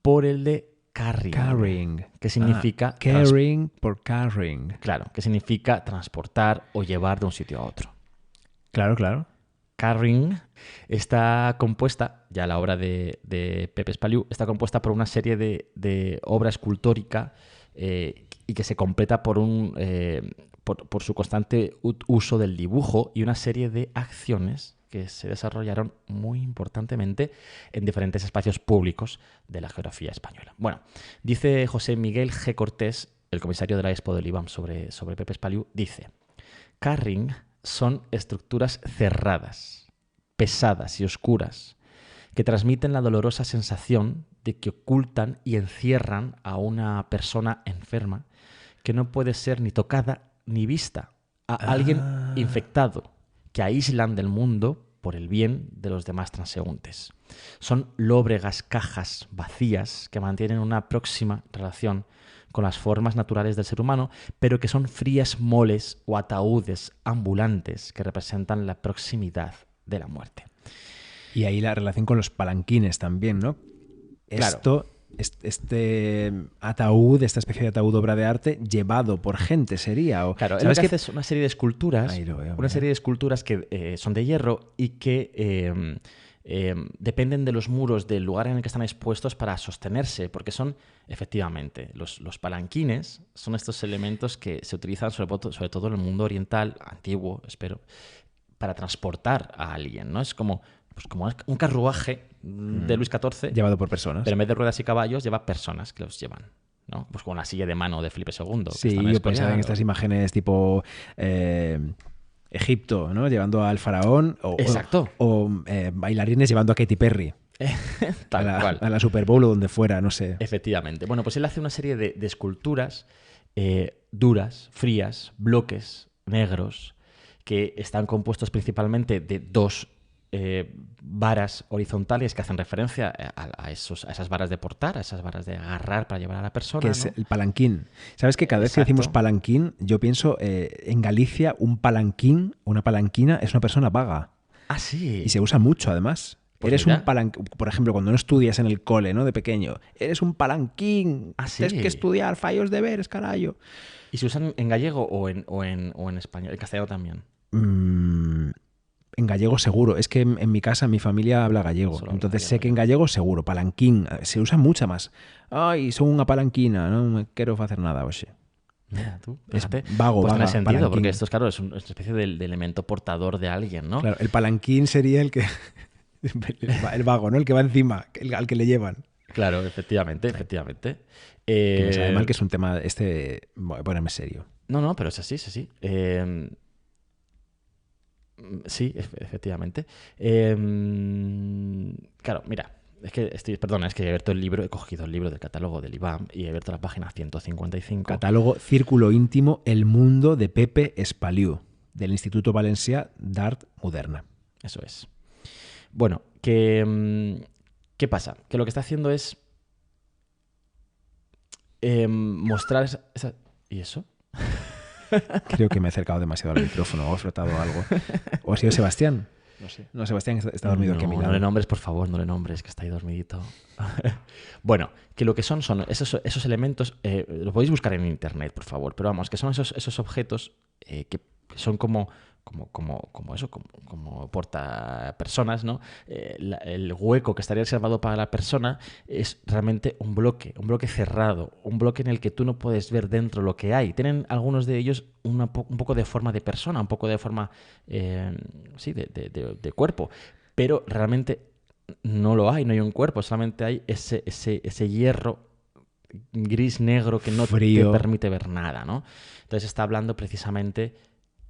por el de carrying, que significa caring por carrying. Claro, que significa transportar o llevar de un sitio a otro. Claro. Carrying está compuesta, ya la obra de Pepe Espaliu, está compuesta por una serie de obra escultórica y que se completa por su constante uso del dibujo y una serie de acciones que se desarrollaron muy importantemente en diferentes espacios públicos de la geografía española. Bueno, dice José Miguel G. Cortés, el comisario de la Expo del IBAM sobre Pepe Espaliu, dice: carrying son estructuras cerradas, pesadas y oscuras que transmiten la dolorosa sensación de que ocultan y encierran a una persona enferma que no puede ser ni tocada ni vista, a alguien infectado, que aíslan del mundo por el bien de los demás transeúntes. Son lóbregas cajas vacías que mantienen una próxima relación con las formas naturales del ser humano, pero que son frías moles o ataúdes ambulantes que representan la proximidad de la muerte. Y ahí la relación con los palanquines también, ¿no? Claro. Este ataúd, esta especie de ataúd obra de arte, llevado por gente sería. Claro, él lo que hace es una serie de esculturas, serie de esculturas que son de hierro y que dependen de los muros del lugar en el que están expuestos para sostenerse, porque son, efectivamente, los palanquines son estos elementos que se utilizan sobre todo en el mundo oriental, antiguo, espero, para transportar a alguien, ¿no? Es como un carruaje de Luis XIV. Llevado por personas. Pero en vez de ruedas y caballos, lleva personas que los llevan, ¿no? Pues con la silla de mano de Felipe II. Sí, yo pensaba en estas imágenes tipo Egipto, ¿no? Llevando al faraón. Exacto. O bailarines llevando a Katy Perry. Tal cual. A la Super Bowl o donde fuera, no sé. Efectivamente. Bueno, pues él hace una serie de esculturas duras, frías, bloques negros, que están compuestos principalmente de dos varas horizontales que hacen referencia a esas varas de portar, a esas varas de agarrar para llevar a la persona. Que es, ¿no? El palanquín. ¿Sabes que cada vez que decimos palanquín, yo pienso en Galicia un palanquín, una palanquina es una persona vaga? Ah, sí. Y se usa mucho, además. Pues eres mira. un palanquín. Por ejemplo, cuando no estudias en el cole, ¿no? De pequeño. Eres un palanquín. Ah, sí. Tienes que estudiar, fallos deberes, carajo. ¿Y se usan en gallego o en español? En castellano también. En gallego seguro. Es que en mi casa, mi familia habla gallego. Solo Entonces habla sé que en gallego seguro. Palanquín. Se usa mucha más. Ay, son una palanquina. No me quiero hacer nada, oye. Mira, tú. Es vago, pues vaga, tiene sentido, palanquín. porque esto es, claro, es una especie de elemento portador de alguien, ¿no? Claro, el palanquín sería el que... el vago, ¿no? El que va encima, al que le llevan. Claro, efectivamente. Que me sabe mal que es un tema... Voy a ponerme serio. No, pero es así. Sí, efectivamente. Claro, mira, es que he abierto el libro, he cogido el libro del catálogo del IBAM y he abierto la página 155. Catálogo Círculo Íntimo El Mundo de Pepe Espaliu, del Instituto Valencià d'Art Moderna. Eso es. Bueno, ¿qué pasa? Que lo que está haciendo es mostrar esa... ¿Y eso? Creo que me he acercado demasiado al micrófono o he frotado algo. ¿O ha sido Sebastián? No sé. No, Sebastián está dormido aquí a mi lado. No le nombres, por favor, no le nombres, que está ahí dormidito. Bueno, que lo que son esos elementos, lo podéis buscar en internet, por favor, pero vamos, que son esos objetos que son como porta personas, ¿no? El hueco que estaría reservado para la persona es realmente un bloque cerrado, un bloque en el que tú no puedes ver dentro lo que hay. Tienen algunos de ellos un poco de forma de persona, un poco de forma, de cuerpo, pero realmente no lo hay, no hay un cuerpo, solamente hay ese hierro gris-negro que no te permite ver nada, ¿no? Entonces está hablando precisamente...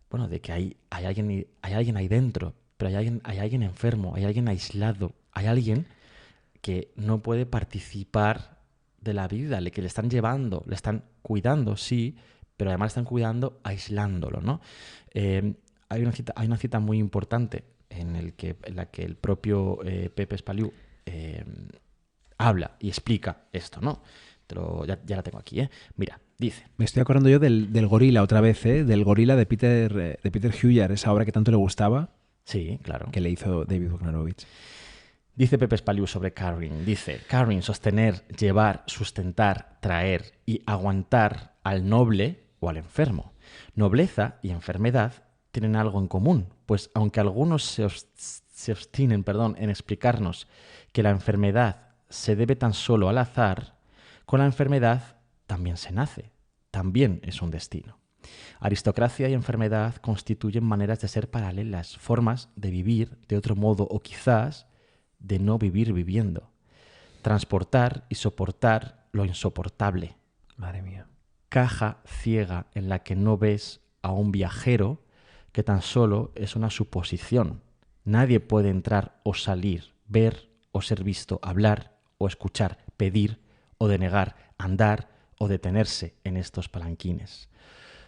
Bueno, de que hay alguien ahí dentro, pero hay alguien enfermo, hay alguien aislado, hay alguien que no puede participar de la vida, que le están llevando, le están cuidando, sí, pero además le están cuidando aislándolo, ¿no? Hay una cita muy importante en la que el propio Pepe Espaliu habla y explica esto, ¿no? Ya la tengo aquí, ¿eh? Mira, dice... Me estoy acordando yo del gorila otra vez, ¿eh? Del gorila de Peter Hugher, esa obra que tanto le gustaba. Sí, claro. que le hizo David Wojnarowicz. Dice Pepe Spaliu sobre carrying. Dice, carrying, sostener, llevar, sustentar, traer y aguantar al noble o al enfermo. Nobleza y enfermedad tienen algo en común, pues aunque algunos se obstinen, en explicarnos que la enfermedad se debe tan solo al azar, con la enfermedad también se nace, también es un destino. Aristocracia y enfermedad constituyen maneras de ser paralelas, formas de vivir de otro modo o quizás de no vivir viviendo. Transportar y soportar lo insoportable. Madre mía. Caja ciega en la que no ves a un viajero que tan solo es una suposición. Nadie puede entrar o salir, ver o ser visto, hablar o escuchar, pedir o denegar, andar o detenerse en estos palanquines.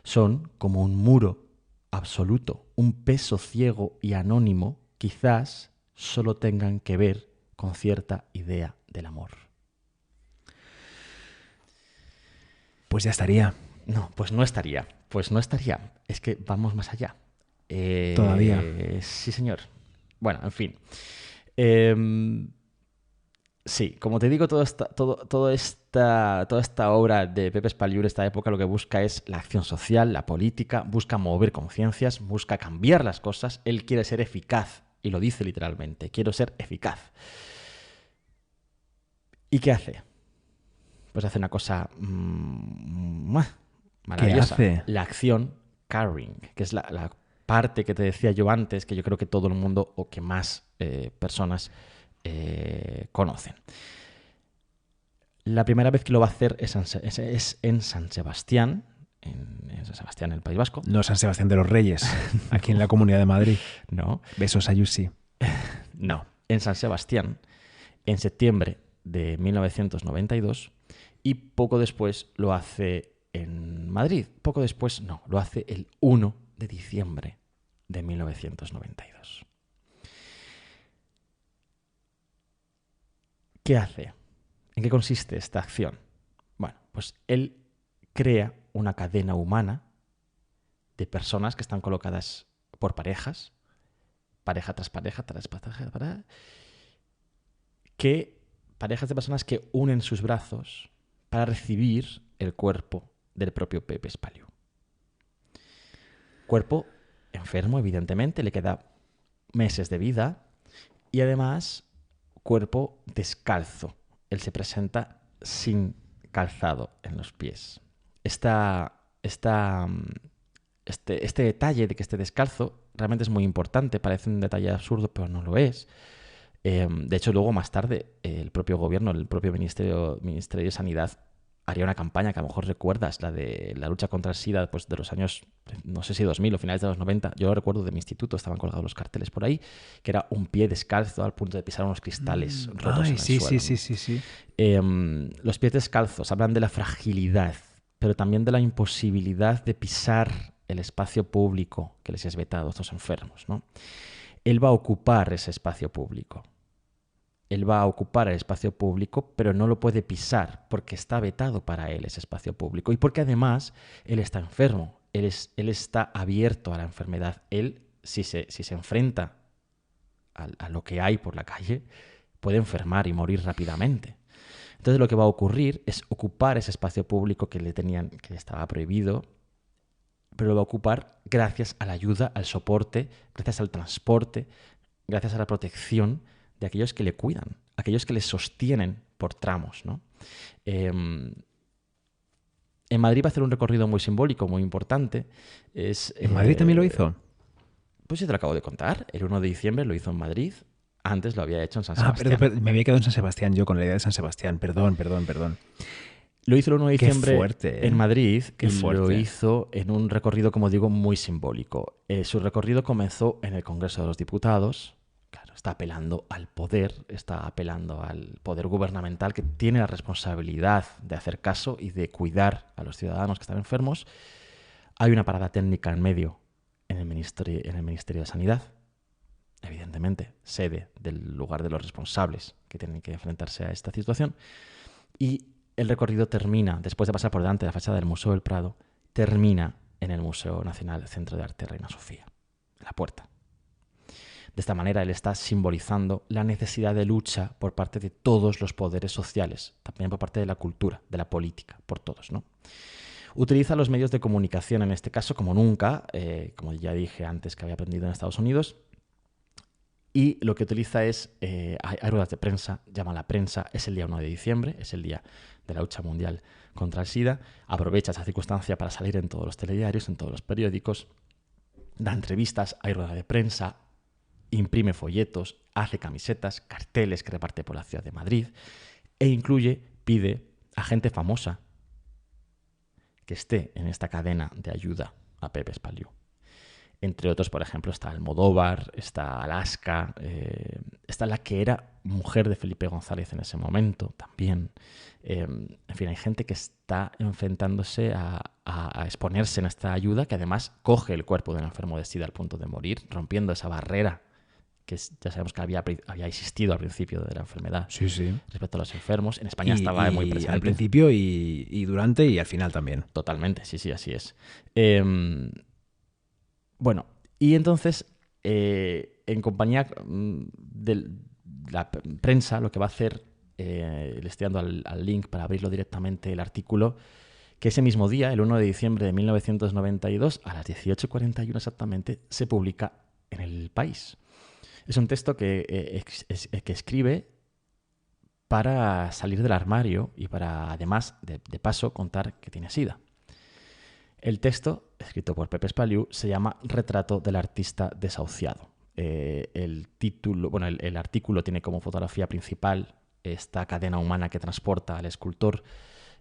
Son como un muro absoluto, un peso ciego y anónimo, quizás solo tengan que ver con cierta idea del amor. Pues ya estaría. No, pues no estaría. Pues no estaría. Es que vamos más allá. Todavía. Sí, señor. Bueno, en fin. Sí, como te digo, toda esta obra de Pepe Spaliur, esta época, lo que busca es la acción social, la política, busca mover conciencias, busca cambiar las cosas. Él quiere ser eficaz, y lo dice literalmente, quiero ser eficaz. ¿Y qué hace? Pues hace una cosa maravillosa. ¿Qué hace? La acción carrying, que es la parte que te decía yo antes, que yo creo que todo el mundo o que más personas conocen. La primera vez que lo va a hacer es en San Sebastián, en San Sebastián, en el País Vasco. No San Sebastián de los Reyes, aquí en la Comunidad de Madrid. No. Besos a Yusi. No. En San Sebastián, en septiembre de 1992, y poco después lo hace en Madrid. Poco después, no, lo hace el 1 de diciembre de 1992. ¿Qué hace? ¿En qué consiste esta acción? Bueno, pues él crea una cadena humana de personas que están colocadas por parejas, pareja tras pareja, parejas de personas que unen sus brazos para recibir el cuerpo del propio Pepe Spaliu. Cuerpo enfermo, evidentemente, le queda meses de vida y además cuerpo descalzo. Él se presenta sin calzado en los pies. Este detalle de que esté descalzo realmente es muy importante. Parece un detalle absurdo, pero no lo es. De hecho, luego más tarde, el propio gobierno, el propio Ministerio de Sanidad haría una campaña que a lo mejor recuerdas, la de la lucha contra el SIDA, pues de los años, no sé si 2000 o finales de los 90. Yo lo recuerdo de mi instituto, estaban colgados los carteles por ahí, que era un pie descalzo al punto de pisar unos cristales rotos en el suelo. Sí. Los pies descalzos hablan de la fragilidad, pero también de la imposibilidad de pisar el espacio público que les es vetado a estos enfermos, ¿no? Él va a ocupar ese espacio público. Él va a ocupar el espacio público, pero no lo puede pisar porque está vetado para él ese espacio público y porque además él está enfermo, él está abierto a la enfermedad. Él, si se enfrenta a lo que hay por la calle, puede enfermar y morir rápidamente. Entonces lo que va a ocurrir es ocupar ese espacio público que le estaba prohibido, pero lo va a ocupar gracias a la ayuda, al soporte, gracias al transporte, gracias a la protección de aquellos que le cuidan, aquellos que le sostienen por tramos, ¿no? En Madrid va a hacer un recorrido muy simbólico, muy importante. ¿En Madrid también lo hizo? Pues sí, te lo acabo de contar. El 1 de diciembre lo hizo en Madrid. Antes lo había hecho en San Sebastián. Perdón, me había quedado en San Sebastián yo con la idea de San Sebastián. Perdón. Lo hizo el 1 de diciembre en Madrid. Qué fuerte. Lo hizo en un recorrido, como digo, muy simbólico. Su recorrido comenzó en el Congreso de los Diputados. Claro, está apelando al poder gubernamental que tiene la responsabilidad de hacer caso y de cuidar a los ciudadanos que están enfermos. Hay una parada técnica en medio en el Ministerio de Sanidad, evidentemente, sede del lugar de los responsables que tienen que enfrentarse a esta situación. Y el recorrido termina, después de pasar por delante de la fachada del Museo del Prado, termina en el Museo Nacional Centro de Arte Reina Sofía, en la puerta. De esta manera, él está simbolizando la necesidad de lucha por parte de todos los poderes sociales, también por parte de la cultura, de la política, por todos, ¿no? Utiliza los medios de comunicación, en este caso, como nunca, como ya dije antes que había aprendido en Estados Unidos, y lo que utiliza es, hay ruedas de prensa, llama a la prensa, es el día 1 de diciembre, es el día de la lucha mundial contra el SIDA, aprovecha esa circunstancia para salir en todos los telediarios, en todos los periódicos, da entrevistas, hay rueda de prensa, imprime folletos, hace camisetas, carteles que reparte por la ciudad de Madrid e pide a gente famosa que esté en esta cadena de ayuda a Pepe Espaliu. Entre otros, por ejemplo, está Almodóvar, está Alaska, está la que era mujer de Felipe González en ese momento también. En fin, hay gente que está enfrentándose a exponerse en esta ayuda, que además coge el cuerpo de un enfermo de SIDA al punto de morir, rompiendo esa barrera que ya sabemos que había existido al principio de la enfermedad. Sí, sí. Respecto a los enfermos. En España estaba muy presente. Al principio y durante y al final también. Totalmente, sí, así es. Bueno, y entonces, en compañía de la prensa, lo que va a hacer, le estoy dando al link para abrirlo directamente, el artículo, que ese mismo día, el 1 de diciembre de 1992, a las 18:41 exactamente, se publica en El País. Es un texto que escribe para salir del armario y para, además, de paso, contar que tiene SIDA. El texto, escrito por Pepe Espaliu, se llama Retrato del artista desahuciado. El artículo tiene como fotografía principal esta cadena humana que transporta al escultor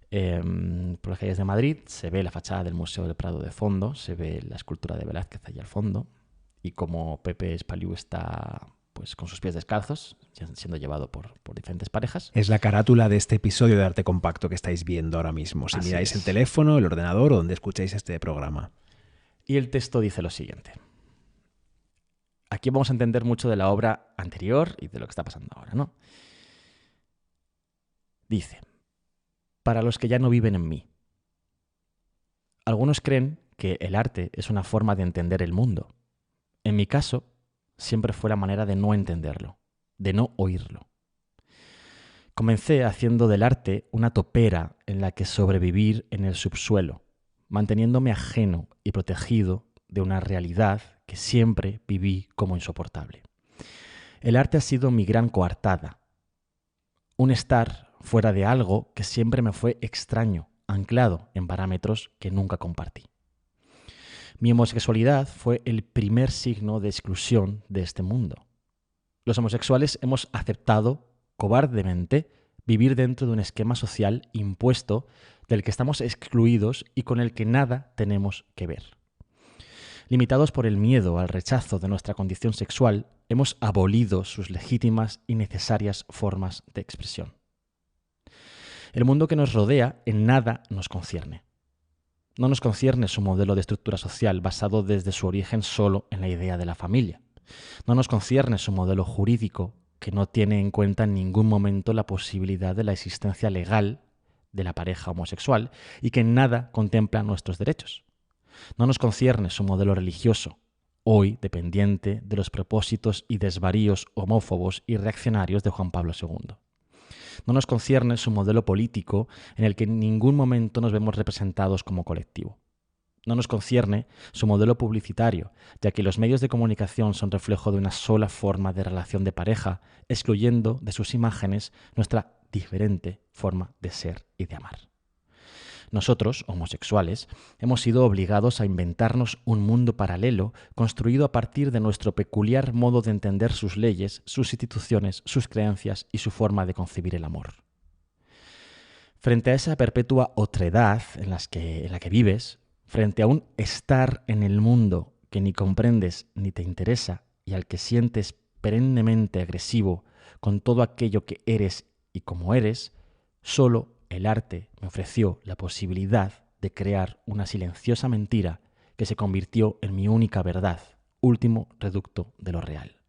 por las calles de Madrid. Se ve la fachada del Museo del Prado de fondo, se ve la escultura de Velázquez allí al fondo, y como Pepe Espaliu está pues con sus pies descalzos, siendo llevado por diferentes parejas. Es la carátula de este episodio de Arte Compacto que estáis viendo ahora mismo. Si miráis el teléfono, el ordenador o donde escucháis este programa. Y el texto dice lo siguiente. Aquí vamos a entender mucho de la obra anterior y de lo que está pasando ahora, ¿no? Dice: para los que ya no viven en mí. Algunos creen que el arte es una forma de entender el mundo. En mi caso, siempre fue la manera de no entenderlo, de no oírlo. Comencé haciendo del arte una topera en la que sobrevivir en el subsuelo, manteniéndome ajeno y protegido de una realidad que siempre viví como insoportable. El arte ha sido mi gran coartada, un estar fuera de algo que siempre me fue extraño, anclado en parámetros que nunca compartí. Mi homosexualidad fue el primer signo de exclusión de este mundo. Los homosexuales hemos aceptado cobardemente vivir dentro de un esquema social impuesto del que estamos excluidos y con el que nada tenemos que ver. Limitados por el miedo al rechazo de nuestra condición sexual, hemos abolido sus legítimas y necesarias formas de expresión. El mundo que nos rodea en nada nos concierne. No nos concierne su modelo de estructura social basado desde su origen solo en la idea de la familia. No nos concierne su modelo jurídico que no tiene en cuenta en ningún momento la posibilidad de la existencia legal de la pareja homosexual y que en nada contempla nuestros derechos. No nos concierne su modelo religioso, hoy dependiente de los propósitos y desvaríos homófobos y reaccionarios de Juan Pablo II. No nos concierne su modelo político en el que en ningún momento nos vemos representados como colectivo. No nos concierne su modelo publicitario, ya que los medios de comunicación son reflejo de una sola forma de relación de pareja, excluyendo de sus imágenes nuestra diferente forma de ser y de amar. Nosotros, homosexuales, hemos sido obligados a inventarnos un mundo paralelo construido a partir de nuestro peculiar modo de entender sus leyes, sus instituciones, sus creencias y su forma de concebir el amor. Frente a esa perpetua otredad en la que vives, frente a un estar en el mundo que ni comprendes ni te interesa y al que sientes perennemente agresivo con todo aquello que eres y como eres, solo el arte me ofreció la posibilidad de crear una silenciosa mentira que se convirtió en mi única verdad, último reducto de lo real.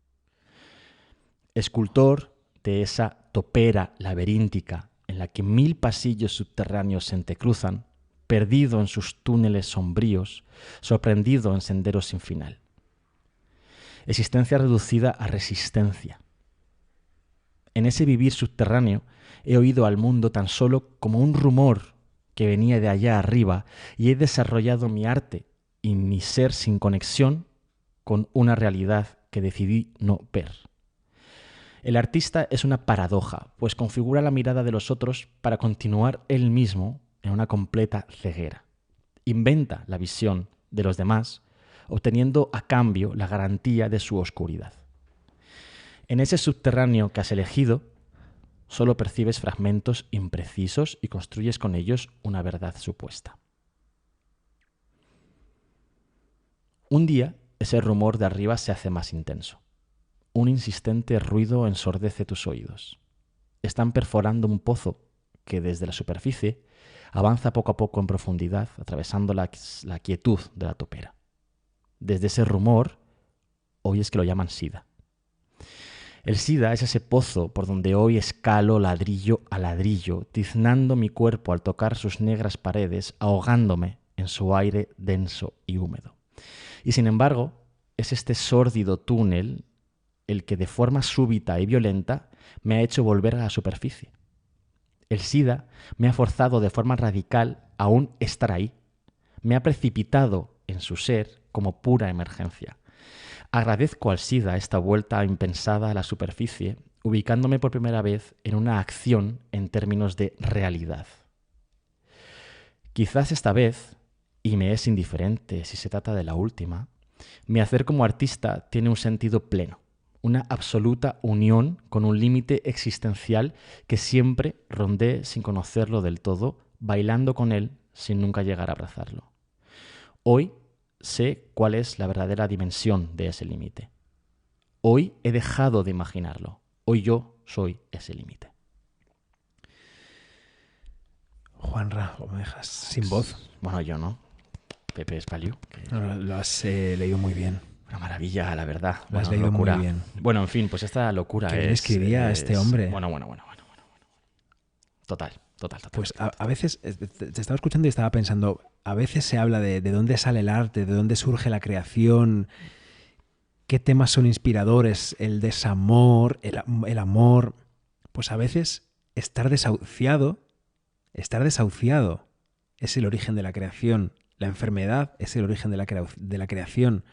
Escultor de esa topera laberíntica en la que 1000 pasillos subterráneos se entrecruzan, perdido en sus túneles sombríos, sorprendido en senderos sin final. existencia reducida a resistencia. En ese vivir subterráneo he oído al mundo tan solo como un rumor que venía de allá arriba y he desarrollado mi arte y mi ser sin conexión con una realidad que decidí no ver. El artista es una paradoja, pues configura la mirada de los otros para continuar él mismo en una completa ceguera. Inventa la visión de los demás, obteniendo a cambio la garantía de su oscuridad. En ese subterráneo que has elegido, solo percibes fragmentos imprecisos y construyes con ellos una verdad supuesta. Un día, ese rumor de arriba se hace más intenso. Un insistente ruido ensordece tus oídos. Están perforando un pozo que desde la superficie avanza poco a poco en profundidad, atravesando la quietud de la topera. Desde ese rumor, oyes que lo llaman Sida. El Sida es ese pozo por donde hoy escalo ladrillo a ladrillo, tiznando mi cuerpo al tocar sus negras paredes, ahogándome en su aire denso y húmedo. Y sin embargo, es este sórdido túnel el que de forma súbita y violenta me ha hecho volver a la superficie. El Sida me ha forzado de forma radical a aún estar ahí. Me ha precipitado en su ser como pura emergencia. Agradezco al Sida esta vuelta impensada a la superficie, ubicándome por primera vez en una acción en términos de realidad. Quizás esta vez, y me es indiferente si se trata de la última, mi hacer como artista tiene un sentido pleno, una absoluta unión con un límite existencial que siempre rondé sin conocerlo del todo, bailando con él sin nunca llegar a abrazarlo. Hoy sé cuál es la verdadera dimensión de ese límite. Hoy he dejado de imaginarlo. Hoy yo soy ese límite. Juanra, me dejas sin voz. Bueno, yo no. Pepe Espaliu. Lo has leído muy bien. Una maravilla, la verdad. Lo has leído locura. muy bien. Bueno, en fin, pues esta locura ¿Qué escribía este hombre? Bueno. Total. Pues a veces, te estaba escuchando y estaba pensando, a veces se habla de dónde sale el arte, de dónde surge la creación, qué temas son inspiradores, el desamor, el amor. Pues a veces estar desahuciado es el origen de la creación. La enfermedad es el origen de la creación.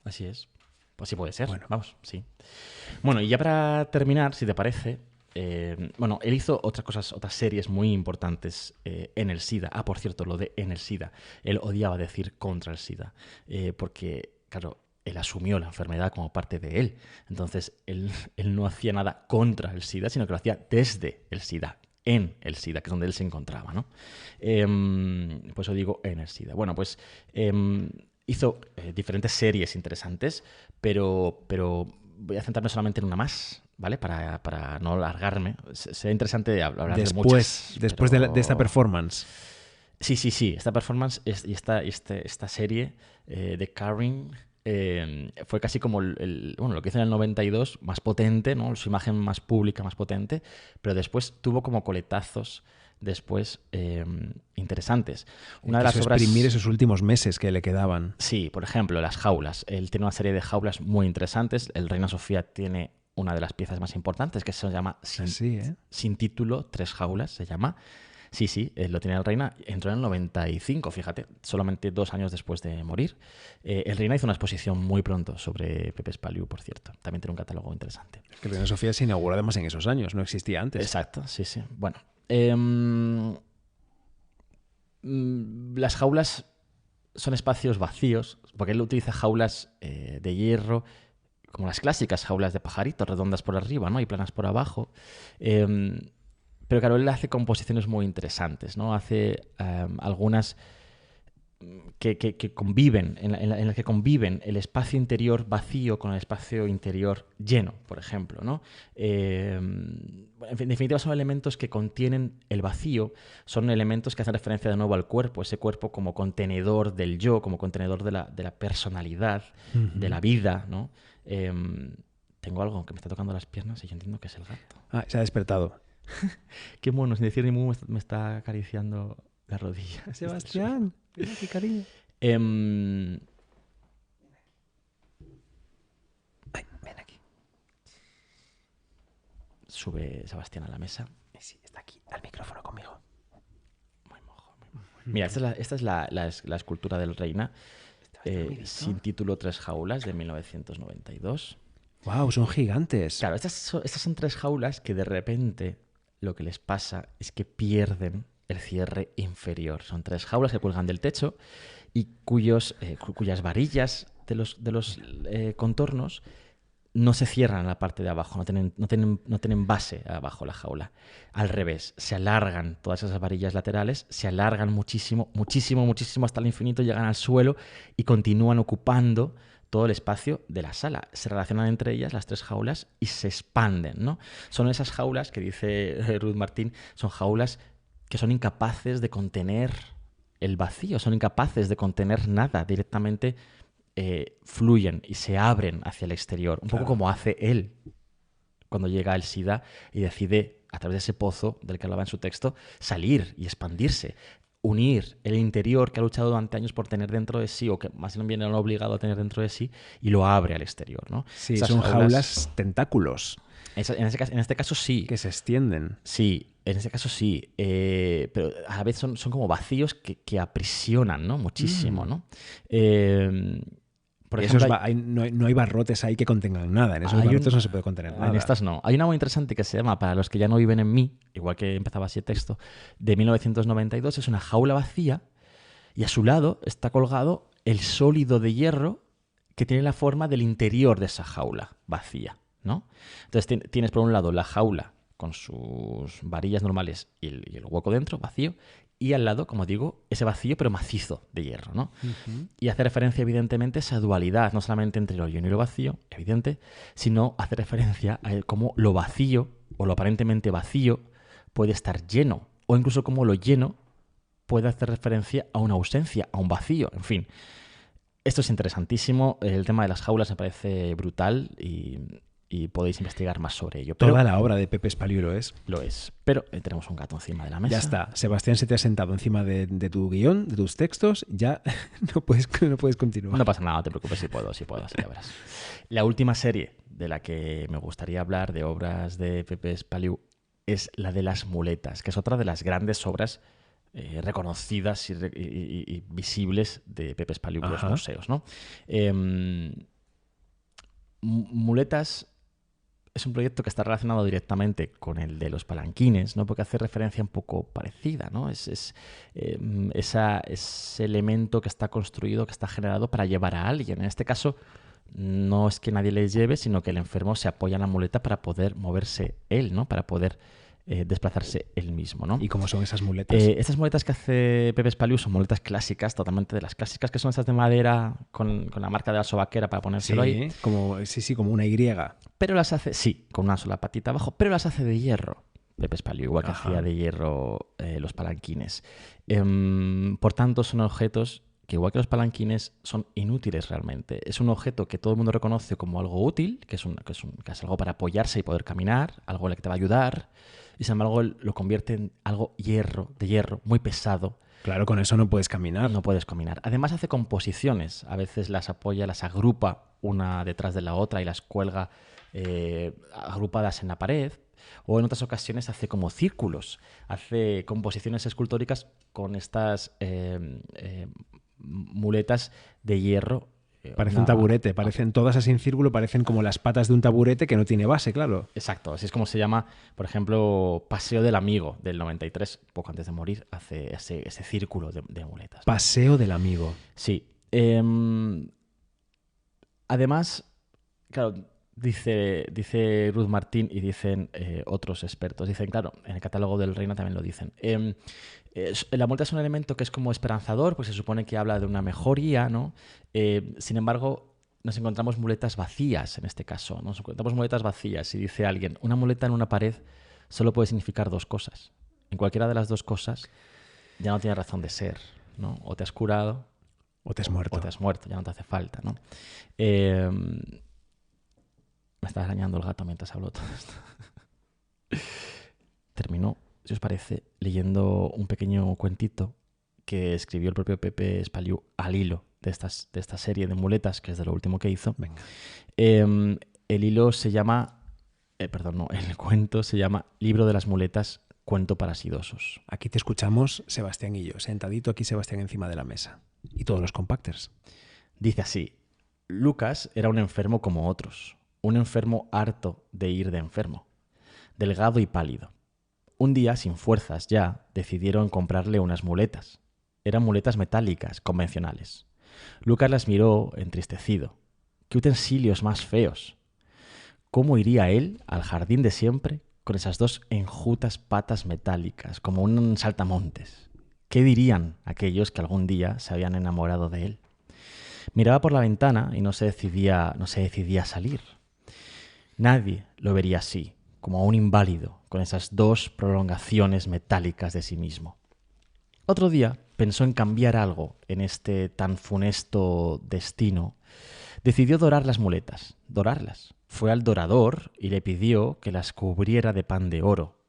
Así es. Pues sí puede ser. Bueno. Vamos, sí. Bueno, y ya para terminar, si te parece, él hizo otras series muy importantes en el SIDA. Ah, por cierto, lo de en el SIDA. Él odiaba decir contra el SIDA, porque, claro, él asumió la enfermedad como parte de él. Entonces, él no hacía nada contra el SIDA, sino que lo hacía desde el SIDA, en el SIDA, que es donde él se encontraba, ¿no? Por eso digo en el SIDA. Bueno, pues hizo diferentes series interesantes, pero voy a centrarme solamente en una más, ¿vale? Para no alargarme. Será interesante hablar de muchas. Después de esta performance. Sí. Esta performance y esta serie de Karen fue casi como lo que hizo en el 92, más potente, ¿no? Su imagen más pública, más potente, pero después tuvo como coletazos después interesantes. Una de las obras... exprimir esos últimos meses que le quedaban. Sí, por ejemplo, Las jaulas. Él tiene una serie de jaulas muy interesantes. El Reina Sofía tiene una de las piezas más importantes que se llama Sin título, 3 jaulas se llama. Sí, lo tenía el Reina. Entró en el 95, fíjate, solamente 2 años después de morir. El Reina hizo una exposición muy pronto sobre Pepe Espaliu, por cierto. También tiene un catálogo interesante. Es que el Reina Sofía se inauguró además en esos años, no existía antes. Exacto, sí. Bueno, las jaulas son espacios vacíos, porque él utiliza jaulas de hierro, como las clásicas jaulas de pajarito, redondas por arriba, ¿no? Y planas por abajo. Pero claro, él hace composiciones muy interesantes, ¿no? Hace algunas que conviven, en las que conviven el espacio interior vacío con el espacio interior lleno, por ejemplo, ¿no? En definitiva, son elementos que contienen el vacío, son elementos que hacen referencia de nuevo al cuerpo, ese cuerpo como contenedor del yo, como contenedor de la personalidad, de la vida, ¿no? Tengo algo que me está tocando las piernas y yo entiendo que es el gato. Ah, se ha despertado. Qué mono, sin decir ni mu me está acariciando la rodilla. Sebastián, mira qué cariño. Em, Ay, ven aquí. Sube Sebastián a la mesa. Sí, está aquí, al micrófono conmigo. Muy mojo, muy mojo. Mira, esta es la escultura del Reina, sin título, 3 jaulas, de 1992. Wow, son gigantes. Claro, estas son 3 jaulas que de repente lo que les pasa es que pierden el cierre inferior. Son 3 jaulas que cuelgan del techo y cuyas varillas de los contornos no se cierran en la parte de abajo, no tienen base abajo la jaula. Al revés, se alargan todas esas varillas laterales, se alargan muchísimo, muchísimo, muchísimo hasta el infinito, llegan al suelo y continúan ocupando todo el espacio de la sala. Se relacionan entre ellas las 3 jaulas y se expanden, ¿no? Son esas jaulas que dice Ruth Martín, son jaulas que son incapaces de contener el vacío, son incapaces de contener nada, directamente fluyen y se abren hacia el exterior, un poco como hace él cuando llega el SIDA y decide, a través de ese pozo del que hablaba en su texto, salir y expandirse, unir el interior que ha luchado durante años por tener dentro de sí, o que más bien lo ha obligado a tener dentro de sí, y lo abre al exterior, ¿no? Sí, esas son jaulas tentáculos. En este caso sí. Que se extienden. Sí, en este caso sí. Pero a la vez son como vacíos que aprisionan, ¿no? Muchísimo, ¿no? Por ejemplo, no hay barrotes ahí que contengan nada. En esos barrotes no se puede contener nada. En estas no. Hay una muy interesante que se llama Para los que ya no viven en mí, igual que empezaba así el texto, de 1992. Es una jaula vacía y a su lado está colgado el sólido de hierro que tiene la forma del interior de esa jaula vacía, ¿no? Entonces tienes por un lado la jaula con sus varillas normales y el hueco dentro, vacío, y al lado, como digo, ese vacío pero macizo de hierro, ¿no? Y hace referencia evidentemente a esa dualidad, no solamente entre lo lleno y lo vacío, evidente, sino hace referencia a cómo lo vacío o lo aparentemente vacío puede estar lleno, o incluso cómo lo lleno puede hacer referencia a una ausencia, a un vacío, en fin. Esto es interesantísimo, el tema de las jaulas me parece brutal y podéis investigar más sobre ello. Toda la obra de Pepe Espaliu lo es. Lo es, pero tenemos un gato encima de la mesa. Ya está, Sebastián se te ha sentado encima de tu guión, de tus textos, ya no puedes continuar. No pasa nada, no te preocupes, sí puedo, así ya verás. La última serie de la que me gustaría hablar de obras de Pepe Espaliu es la de Las muletas, que es otra de las grandes obras reconocidas y visibles de Pepe Espaliu en los museos, ¿no? Muletas es un proyecto que está relacionado directamente con el de los palanquines, ¿no? Porque hace referencia un poco parecida, ¿no? Es ese elemento que está construido, que está generado para llevar a alguien. En este caso, no es que nadie le lleve, sino que el enfermo se apoya en la muleta para poder moverse él, ¿no? Para poder desplazarse él mismo, ¿no? ¿Y cómo son esas muletas? Estas muletas que hace Pepe Espaliu son muletas clásicas, totalmente de las clásicas, que son esas de madera con la marca de la sobaquera para ponérselo ahí. Como una Y. Pero las hace, sí, con una sola patita abajo, pero las hace de hierro. Pepe Espaliu, igual que hacía de hierro los palanquines. Por tanto, son objetos que, igual que los palanquines, son inútiles realmente. Es un objeto que todo el mundo reconoce como algo útil, que es algo para apoyarse y poder caminar, algo que te va a ayudar, y sin embargo lo convierte en algo de hierro, muy pesado. Claro, con eso no puedes caminar. No puedes caminar. Además hace composiciones. A veces las apoya, las agrupa una detrás de la otra y las cuelga agrupadas en la pared. O en otras ocasiones hace como círculos. Hace composiciones escultóricas con estas muletas de hierro. Parece un taburete, parecen todas así en círculo, parecen como las patas de un taburete que no tiene base, claro. Exacto, así es como se llama, por ejemplo, Paseo del Amigo, del 93, poco antes de morir, hace ese círculo de muletas, ¿no? Paseo del Amigo. Sí. Además, claro, dice Ruth Martín y dicen otros expertos, dicen, claro, en el catálogo del Reina también lo dicen. La muleta es un elemento que es como esperanzador, pues se supone que habla de una mejoría, ¿no? Sin embargo, nos encontramos muletas vacías en este caso. Nos encontramos muletas vacías y dice alguien, una muleta en una pared solo puede significar 2 cosas. En cualquiera de las 2 cosas ya no tiene razón de ser, ¿no? O te has curado o te has muerto. O te has muerto, ya no te hace falta, ¿no? Me está arañando el gato mientras hablo todo esto. Terminó, si os parece, leyendo un pequeño cuentito que escribió el propio Pepe Espaliu al hilo de esta serie de muletas, que es de lo último que hizo. Venga. El hilo se llama... el cuento se llama Libro de las muletas, cuento para sidosos. Aquí te escuchamos, Sebastián y yo, sentadito aquí Sebastián encima de la mesa. Y todos los compacters. Dice así: Lucas era un enfermo como otros, un enfermo harto de ir de enfermo, delgado y pálido. Un día, sin fuerzas ya, decidieron comprarle unas muletas. Eran muletas metálicas, convencionales. Lucas las miró entristecido. ¡Qué utensilios más feos! ¿Cómo iría él al jardín de siempre con esas dos enjutas patas metálicas, como un saltamontes? ¿Qué dirían aquellos que algún día se habían enamorado de él? Miraba por la ventana y no se decidía a salir. Nadie lo vería así, como a un inválido, con esas dos prolongaciones metálicas de sí mismo. Otro día pensó en cambiar algo en este tan funesto destino. Decidió dorar las muletas, dorarlas. Fue al dorador y le pidió que las cubriera de pan de oro.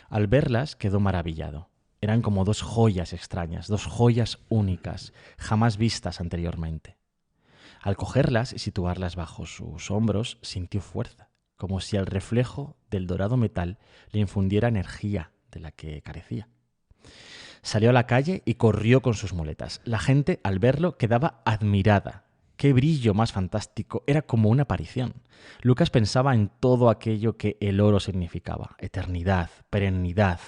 Al verlas quedó maravillado. Eran como dos joyas extrañas, dos joyas únicas, jamás vistas anteriormente. Al cogerlas y situarlas bajo sus hombros, sintió fuerza, como si el reflejo del dorado metal le infundiera energía de la que carecía. Salió a la calle y corrió con sus muletas. La gente, al verlo, quedaba admirada. ¡Qué brillo más fantástico! Era como una aparición. Lucas pensaba en todo aquello que el oro significaba: eternidad, perennidad.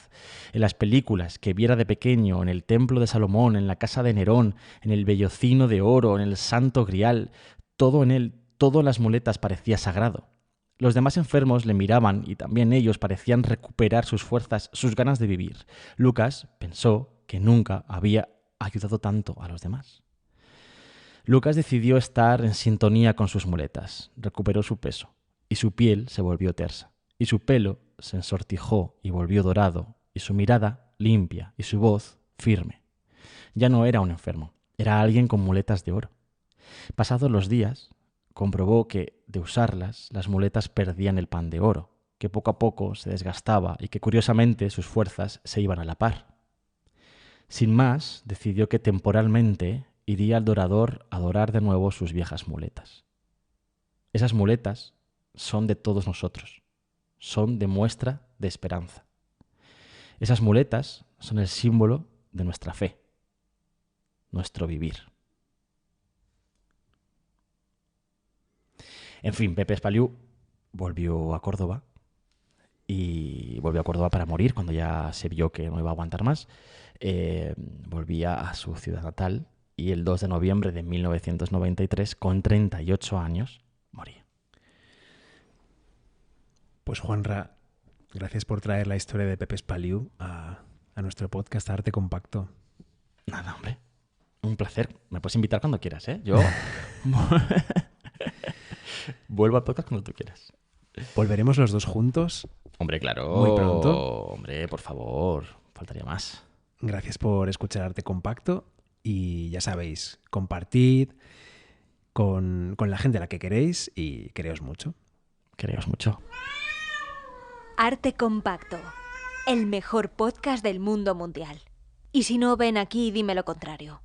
En las películas que viera de pequeño, en el templo de Salomón, en la casa de Nerón, en el vellocino de oro, en el santo grial, todo en él, todo en las muletas parecía sagrado. Los demás enfermos le miraban y también ellos parecían recuperar sus fuerzas, sus ganas de vivir. Lucas pensó que nunca había ayudado tanto a los demás. Lucas decidió estar en sintonía con sus muletas, recuperó su peso, y su piel se volvió tersa, y su pelo se ensortijó y volvió dorado, y su mirada limpia, y su voz firme. Ya no era un enfermo, era alguien con muletas de oro. Pasados los días, comprobó que, de usarlas, las muletas perdían el pan de oro, que poco a poco se desgastaba y que, curiosamente, sus fuerzas se iban a la par. Sin más, decidió que temporalmente iría al dorador a dorar de nuevo sus viejas muletas. Esas muletas son de todos nosotros, son de muestra de esperanza. Esas muletas son el símbolo de nuestra fe, nuestro vivir. En fin, Pepe Espaliu volvió a Córdoba y volvió a Córdoba para morir cuando ya se vio que no iba a aguantar más. Volvía a su ciudad natal y el 2 de noviembre de 1993, con 38 años, moría. Pues Juanra, gracias por traer la historia de Pepe Espaliu a nuestro podcast Arte Compacto. Nada, hombre. Un placer. Me puedes invitar cuando quieras, ¿eh? Yo vuelvo al podcast cuando tú quieras. ¿Volveremos los dos juntos? Hombre, claro. Muy pronto. Hombre, por favor. Faltaría más. Gracias por escuchar Arte Compacto y ya sabéis, compartid con la gente a la que queréis y quereos mucho. Quereos mucho. Arte Compacto, el mejor podcast del mundo mundial. Y si no, ven aquí y dime lo contrario.